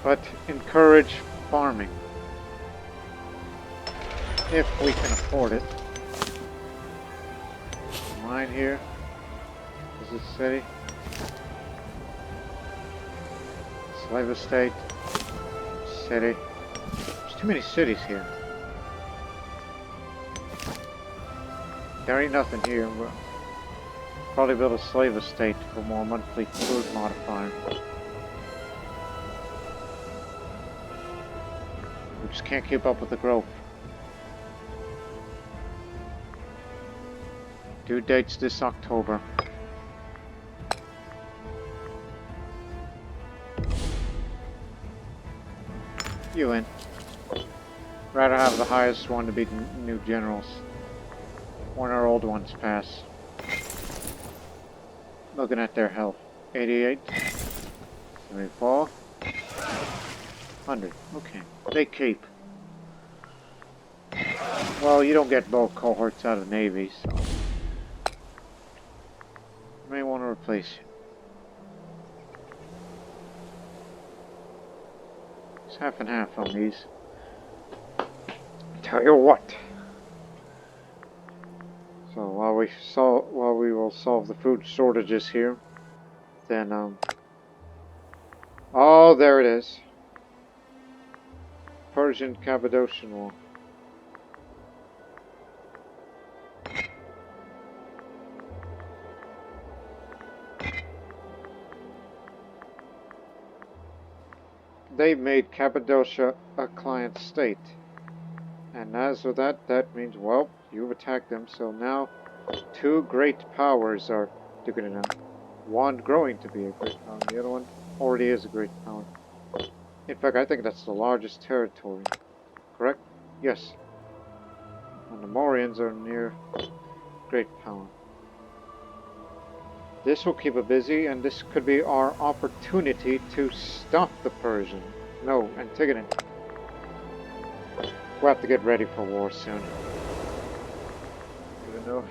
But encourage farming. If we can afford it. Mine here. Is this city? Slave estate. City. There's too many cities here. There ain't nothing here. We'll probably build a slave estate for more monthly food modifier. We just can't keep up with the growth. Due dates this October. You in. Rather have the highest one to be new generals. When our old ones pass. Looking at their health. 88. 74. 100. Okay. They keep. Well, you don't get both cohorts out of the Navy, so... You may want to replace you. It's half and half on these. Tell you what. So while we will solve the food shortages here, then oh, there it is. Persian Cappadocian War. They made Cappadocia a client state. And as with that, that means, well, you've attacked them, so now two great powers are duking it out. One growing to be a great power, the other one already is a great power. In fact, I think that's the largest territory. Correct? Yes. And the Morians are near great power. This will keep it busy, and this could be our opportunity to stop the Persian. No, Antigone. We'll have to get ready for war soon. Even though...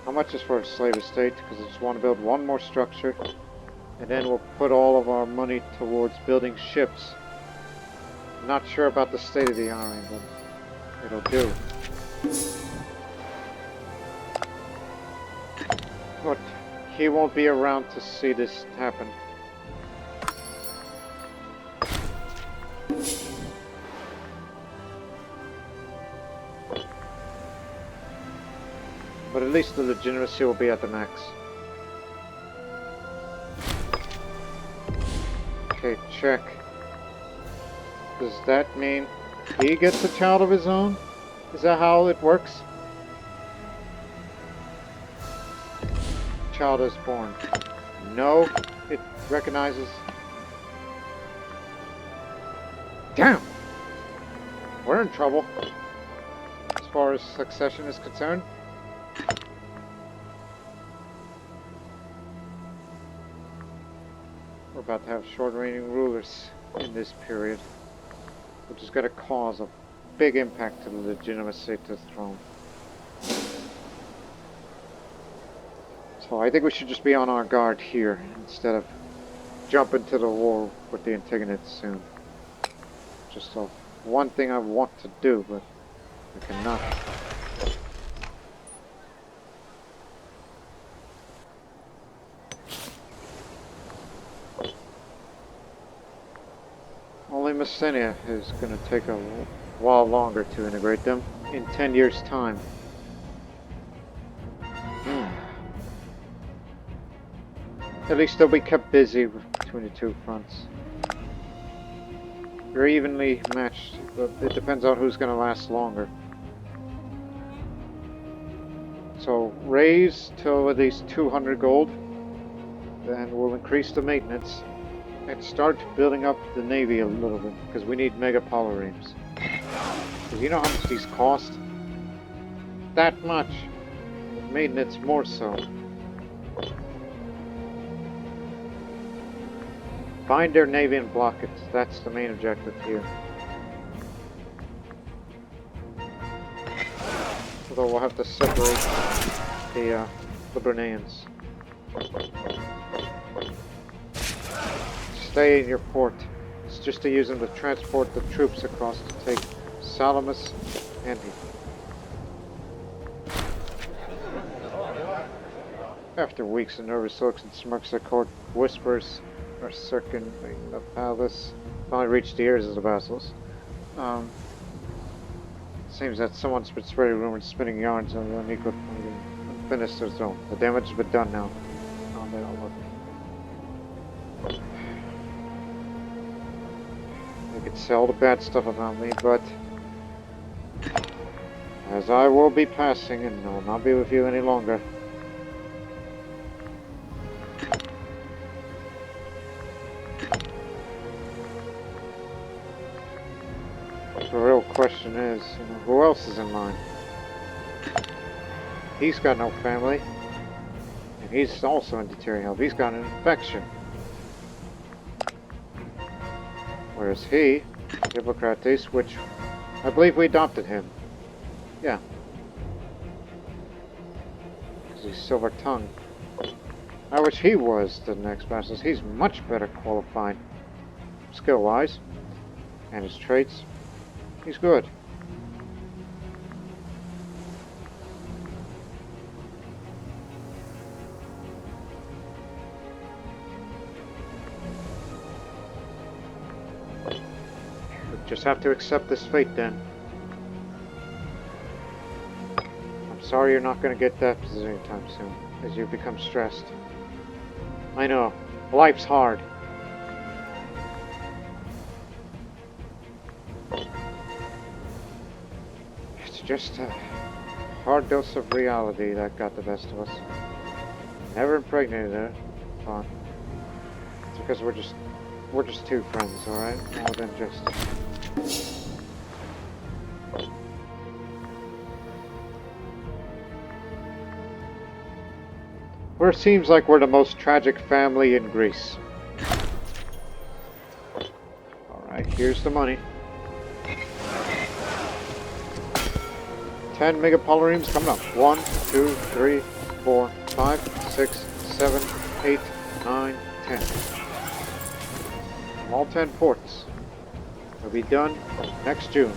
How much is for a slave estate? Because I just want to build one more structure. And then we'll put all of our money towards building ships. Not sure about the state of the army, but it'll do. But he won't be around to see this happen. But at least the legitimacy will be at the max. Okay, check. Does that mean he gets a child of his own? Is that how it works? Child is born. No, it recognizes. Damn! We're in trouble as far as succession is concerned. We're about to have short-reigning rulers in this period, which is going to cause a big impact to the legitimacy to the throne. So I think we should just be on our guard here instead of jump into the war with the Antigonids soon. Just one thing I want to do, but I cannot. Only Messenia is going to take a while longer to integrate them in 10 years' time. At least they'll be kept busy between the two fronts. They're evenly matched, but it depends on who's going to last longer. So raise to at least 200 gold, then we'll increase the maintenance and start building up the navy a little bit, because we need mega power reams. Because you know how much these cost? That much. With maintenance more so. Find their navy and block it. That's the main objective here. Although we'll have to separate the Liburnians. Stay in your port. It's just to use them to transport the troops across to take Salamis and Hippo. After weeks of nervous looks and smirks at court, whispers are circling the palace finally reached the ears of the vassals. Seems that someone's been spreading rumors, spinning yarns on the unequal unfinished their throne. The damage has been done now. Oh, they don't look. They could say all the bad stuff about me, but as I will be passing and I will not be with you any longer. The real question is, who else is in line? He's got no family, and he's also in deteriorating health. He's got an infection. Whereas he, Hippocrates, which I believe we adopted him. Yeah. Because he's silver-tongued. I wish he was the next master. He's much better qualified, skill-wise, and his traits. He's good. We just have to accept this fate then. I'm sorry you're not going to get that position anytime soon, as you become stressed. I know, life's hard. Just a hard dose of reality that got the best of us. Never impregnated her. Fine. It's because we're just two friends, alright? More than just... Where it seems like we're the most tragic family in Greece. Alright, here's the money. 10 megapolaremes coming up. 1, 2, 3, 4, 5, 6, 7, 8, 9, 10. All 10 ports. Will be done next June.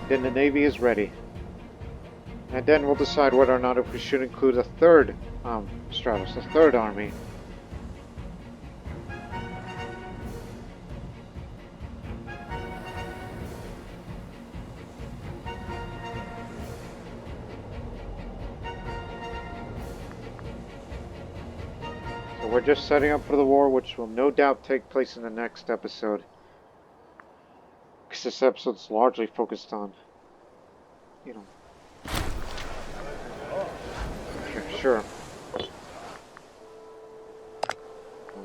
Then the Navy is ready. And then we'll decide whether or not if we should include a third stratus, a third army. So we're just setting up for the war, which will no doubt take place in the next episode. Because this episode's largely focused on, you know. Sure. I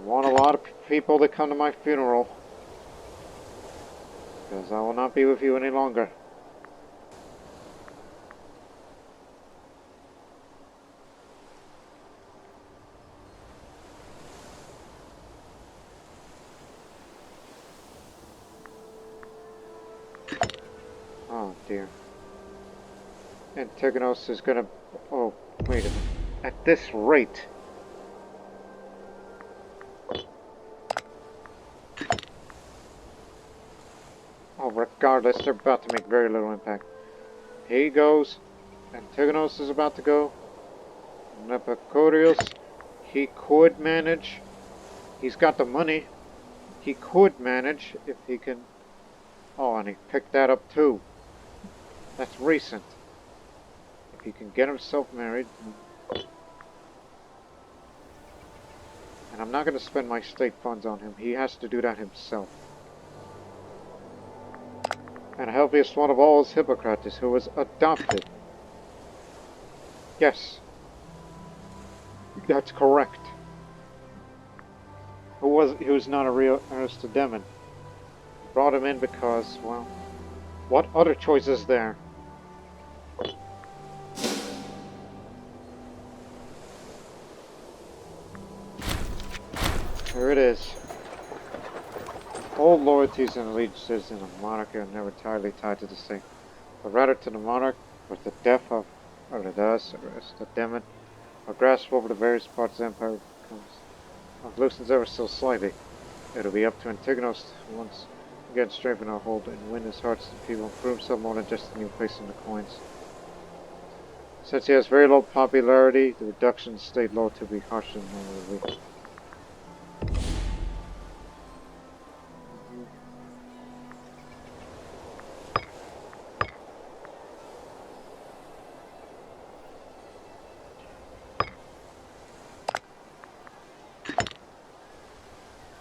want a lot of people to come to my funeral. Because I will not be with you any longer. Oh dear. Antigonos is gonna... Oh, wait a minute. At this rate... Oh, regardless, they're about to make very little impact. Here he goes. Antigonos is about to go. Nepocorius, he could manage. He's got the money. He could manage if he can... Oh, and he picked that up too. That's recent. If he can get himself married... And I'm not going to spend my state funds on him. He has to do that himself. And the healthiest one of all is Hippocrates, who was adopted. Yes. That's correct. He was not a real Aristodemid. Brought him in because, well, what other choice is there? Here it is. Old loyalties and allegiances in a monarchy are never entirely tied to the state, but rather to the monarch, with the death of Aristodemid, or grasp over the various parts of the empire becomes loosens ever so slightly. It'll be up to Antigonos to once again strengthen our hold and win his hearts to people, and prove himself more than just a new place in the coins. Since he has very low popularity, the reduction in state law to be harsher than normally.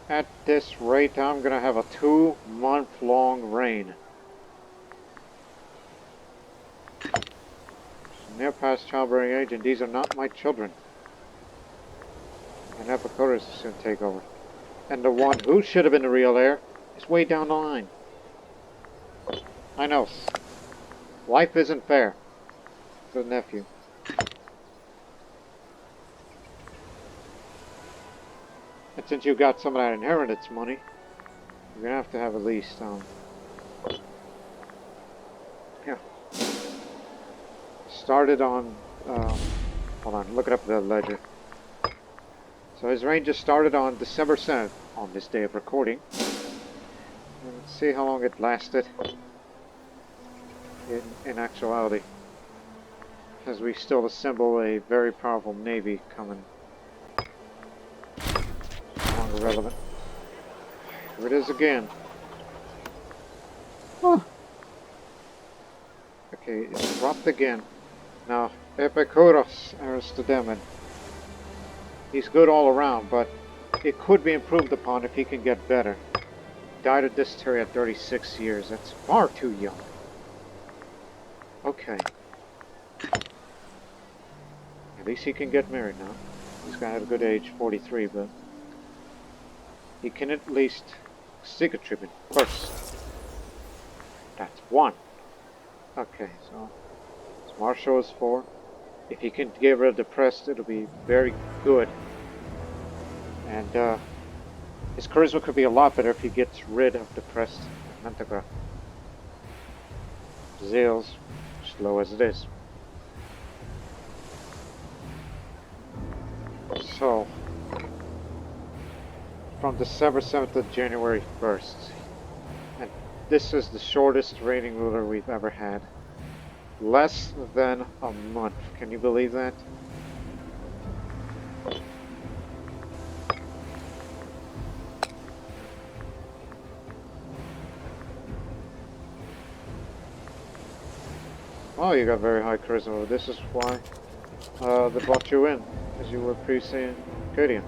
At this rate, I'm going to have a 2-month-long reign. Near past childbearing age, and these are not my children. And Epicurus is going to take over. And the one who should have been the real heir is way down the line. I know. Life isn't fair. The nephew. And since you got some of that inheritance money, you're gonna have to have at least, yeah. Started on, hold on, look it up in the ledger. So his reign just started on December 7th, on this day of recording. And let's see how long it lasted in actuality. As we still assemble a very powerful navy coming. Irrelevant. Here it is again. Huh. Okay, it's dropped again. Now, Epicurus Aristodemid. He's good all around, but it could be improved upon if he can get better. Died of dysentery at 36 years. That's far too young. Okay. At least he can get married now. He's got a good age, 43, but... he can at least seek a tribute first. That's 1. Okay, so Marshal is 4. If he can get rid of depressed, it'll be very good. And his charisma could be a lot better if he gets rid of depressed Mantigra. Zeal's slow as it is. So, from December 7th to January 1st. And this is the shortest reigning ruler we've ever had. Less than a month. Can you believe that? Oh, you got very high charisma. This is why they brought you in, as you were previously in Cadia.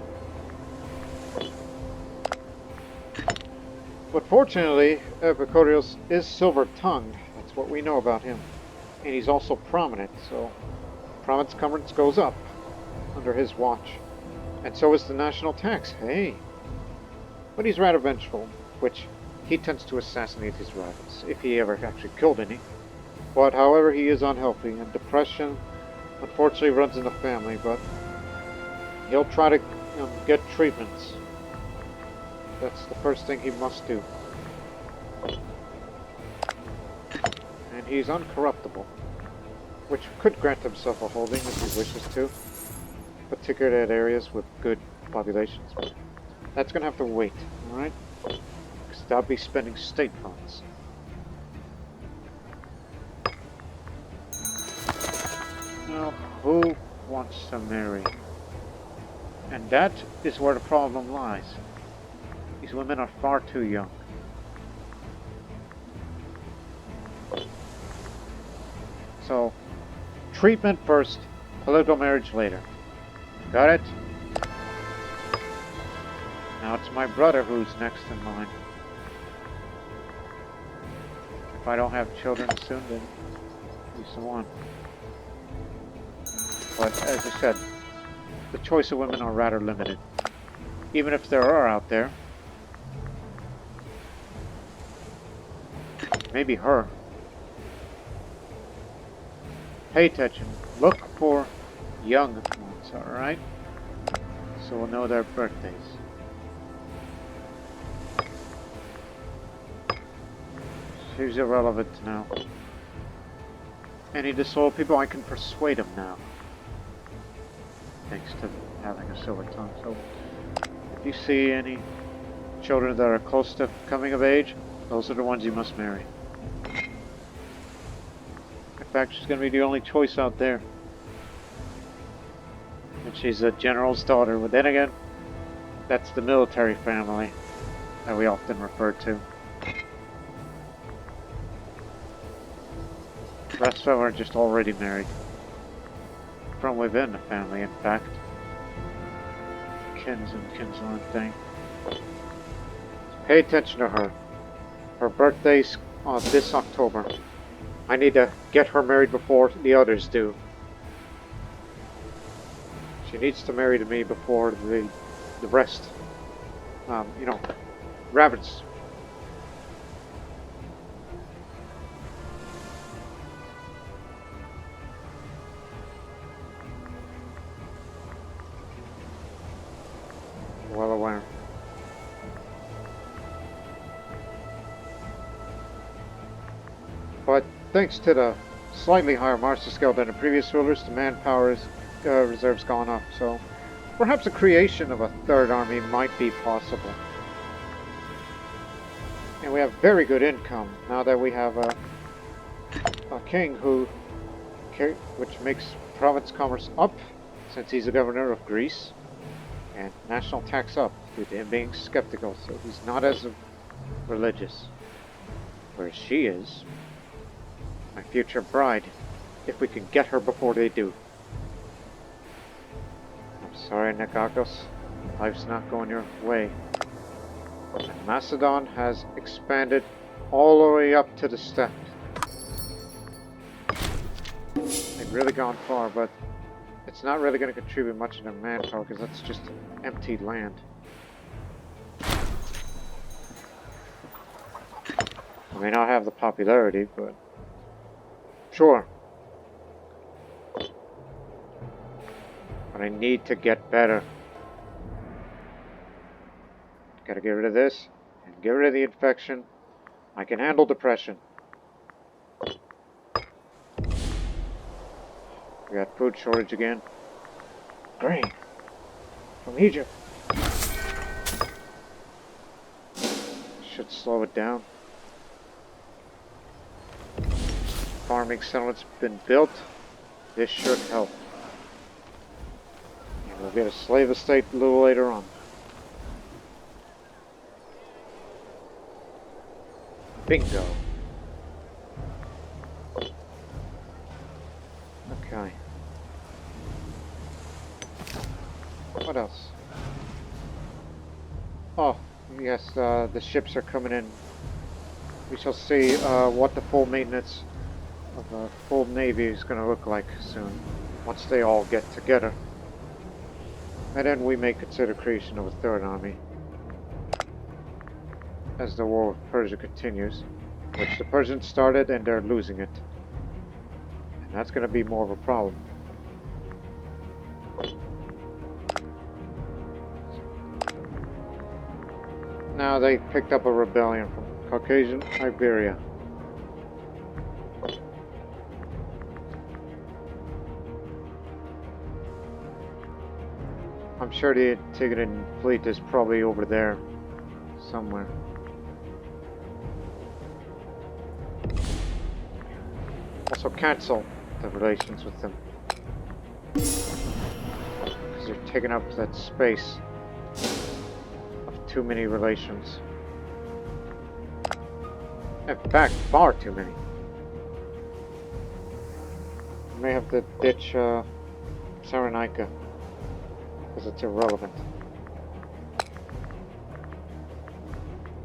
But fortunately, Epicorios is silver-tongued. That's what we know about him. And he's also prominent, so prominence goes up under his watch. And so is the national tax. Hey! But he's rather vengeful, which he tends to assassinate his rivals, if he ever actually killed any. But however, he is unhealthy, and depression unfortunately runs in the family, but he'll try to get treatments. That's the first thing he must do. And he's uncorruptible, which could grant himself a holding if he wishes to, particularly at areas with good populations. But that's going to have to wait, alright? Because they'll be spending state funds. Now, who wants to marry? And that is where the problem lies. These women are far too young. So, treatment first, political marriage later. Got it? Now it's my brother who's next in line. If I don't have children soon, then he's the one. But as I said, the choice of women are rather limited. Even if there are out there. Maybe her. Pay attention. Look for young ones, alright? So we'll know their birthdays. She's irrelevant now. Any disloyal people, I can persuade them now. Thanks to having a silver tongue. So, if you see any children that are close to coming of age, those are the ones you must marry. In fact, she's going to be the only choice out there. And she's a general's daughter. But then again, that's the military family that we often refer to. The rest of them are just already married. From within the family, in fact. Kins and kinsman thing. Pay attention to her. Her birthday's this October. I need to get her married before the others do. She needs to marry to me before the rest, you know, rabbits. Well aware. But thanks to the slightly higher master scale than the previous rulers, the manpower reserve's gone up, so perhaps the creation of a third army might be possible. And we have very good income now that we have a king which makes province commerce up, since he's the governor of Greece, and national tax up due to him being skeptical, so he's not as religious. Whereas she is. My future bride, if we can get her before they do. I'm sorry, Nikakos. Life's not going your way. And Macedon has expanded all the way up to the steppe. They've really gone far, but it's not really going to contribute much to their manpower because that's just empty land. I may not have the popularity, but sure. I need to get better. Gotta get rid of this and get rid of the infection. I can handle depression. We got food shortage again. Grain from Egypt. Should slow it down. Farming settlement's been built. This should help. And we'll get a slave estate a little later on. Bingo. Okay. What else? Oh, yes, the ships are coming in. We shall see what the full maintenance of a full navy is going to look like soon, once they all get together. And then we may consider creation of a third army. As the war with Persia continues, which the Persians started and they're losing it. And that's going to be more of a problem. Now they picked up a rebellion from Caucasian Iberia. I'm sure the Antigonan fleet is probably over there somewhere. Also cancel the relations with them. Because they're taking up that space of too many relations. In fact, far too many. We may have to ditch Cyrenaica. Because it's irrelevant.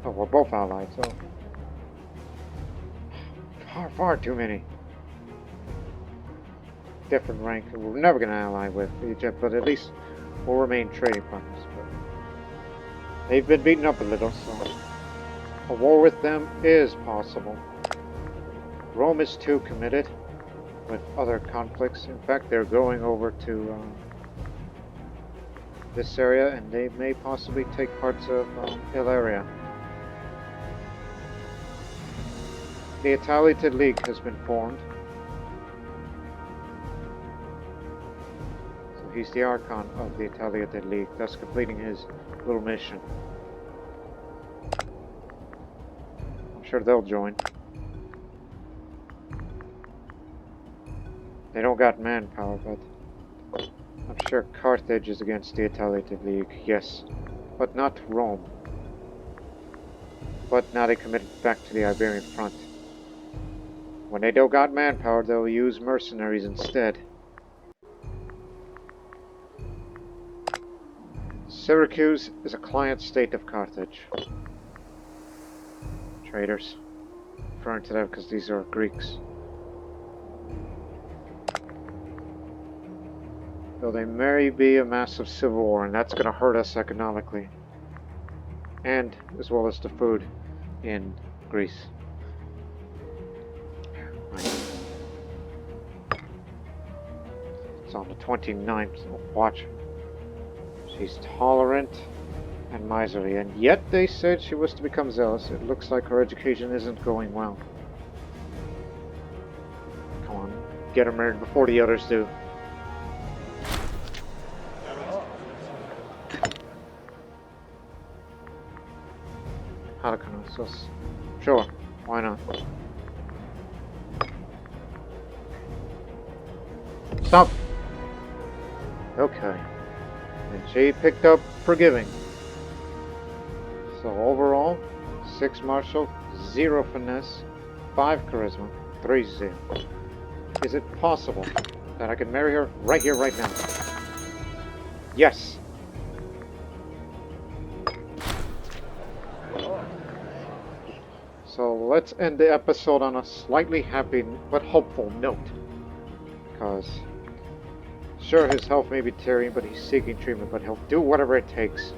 Oh, we're both allied, so... Far too many. Different rank. We're never going to ally with Egypt, but at least we'll remain trading partners. But they've been beaten up a little, so... A war with them is possible. Rome is too committed with other conflicts. In fact, they're going over to... this area, and they may possibly take parts of Illyria. The Italian League has been formed. So he's the Archon of the Italian League, thus completing his little mission. I'm sure they'll join. They don't got manpower, but... I'm sure Carthage is against the Italian League, yes, but not Rome. But now they committed back to the Iberian front. When they don't got manpower, they'll use mercenaries instead. Syracuse is a client state of Carthage. Traitors. Referring to them because these are Greeks. So there may be a massive civil war, and that's going to hurt us economically. And as well as the food in Greece. Right. It's on the 29th. So watch. She's tolerant and miserly, and yet they said she was to become zealous. It looks like her education isn't going well. Come on, get her married before the others do. Halicarnassus. Sure, why not? Stop! Okay. And she picked up forgiving. So overall, 6 martial, 0 finesse, 5 charisma, 3 zeal. Is it possible that I can marry her right here, right now? Yes! So let's end the episode on a slightly happy but hopeful note. Because, sure, his health may be tearing, but he's seeking treatment, but he'll do whatever it takes.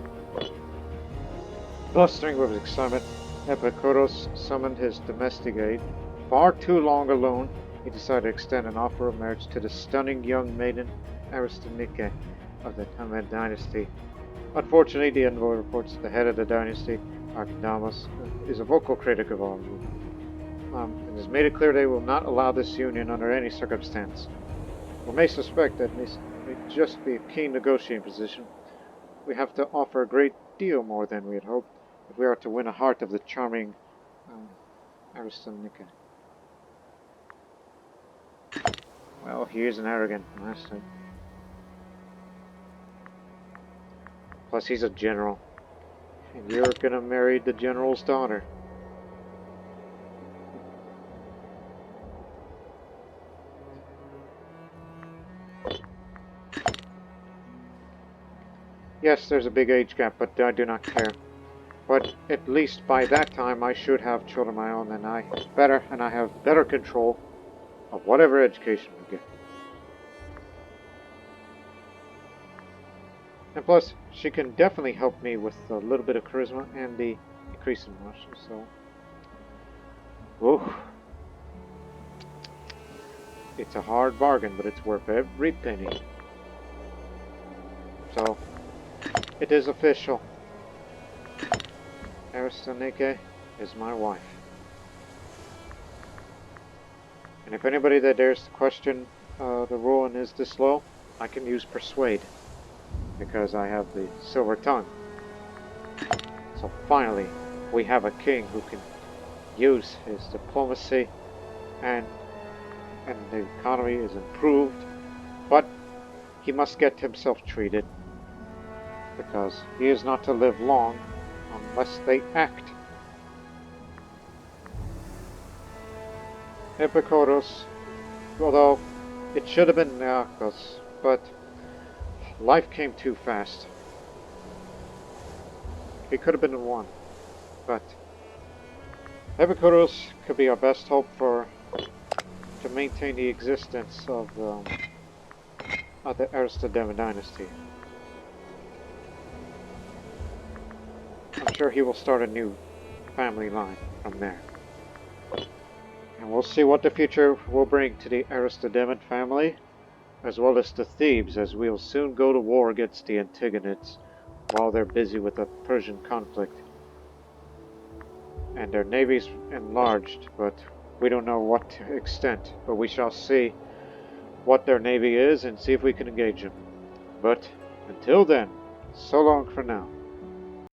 Blustering with excitement, Epicurus summoned his domestic aid. Far too long alone, he decided to extend an offer of marriage to the stunning young maiden Aristodemid. of the Tamid dynasty. Unfortunately, the envoy reports the head of the dynasty, Archidamus, is a vocal critic of our rule, and has made it clear they will not allow this union under any circumstance. We may suspect that this may just be a keen negotiating position. We have to offer a great deal more than we had hoped if we are to win the heart of the charming Aristodemid. Well, he is an arrogant master. Plus, he's a general. And you're gonna marry the general's daughter. Yes, there's a big age gap, but I do not care. But at least by that time I should have children of my own, and I have better control of whatever education we get. And plus, she can definitely help me with a little bit of charisma and the increase in martial, so... Whoa. It's a hard bargain, but it's worth every penny. So, it is official. Aristodemid is my wife. And if anybody that dares to question the rule and is disloyal, I can use persuade, because I have the silver tongue. So finally, we have a king who can use his diplomacy, and the economy is improved, but he must get himself treated, because he is not to live long unless they act. Epikoros, although it should have been Nearchos, but life came too fast. He could have been one, but Epikoros could be our best hope to maintain the existence of the Aristodemid dynasty. I'm sure he will start a new family line from there. And we'll see what the future will bring to the Aristodemid family, as well as to Thebes, as we'll soon go to war against the Antagonids while they're busy with the Persian conflict. And their navy's enlarged, but we don't know what extent. But we shall see what their navy is and see if we can engage them. But until then, so long for now.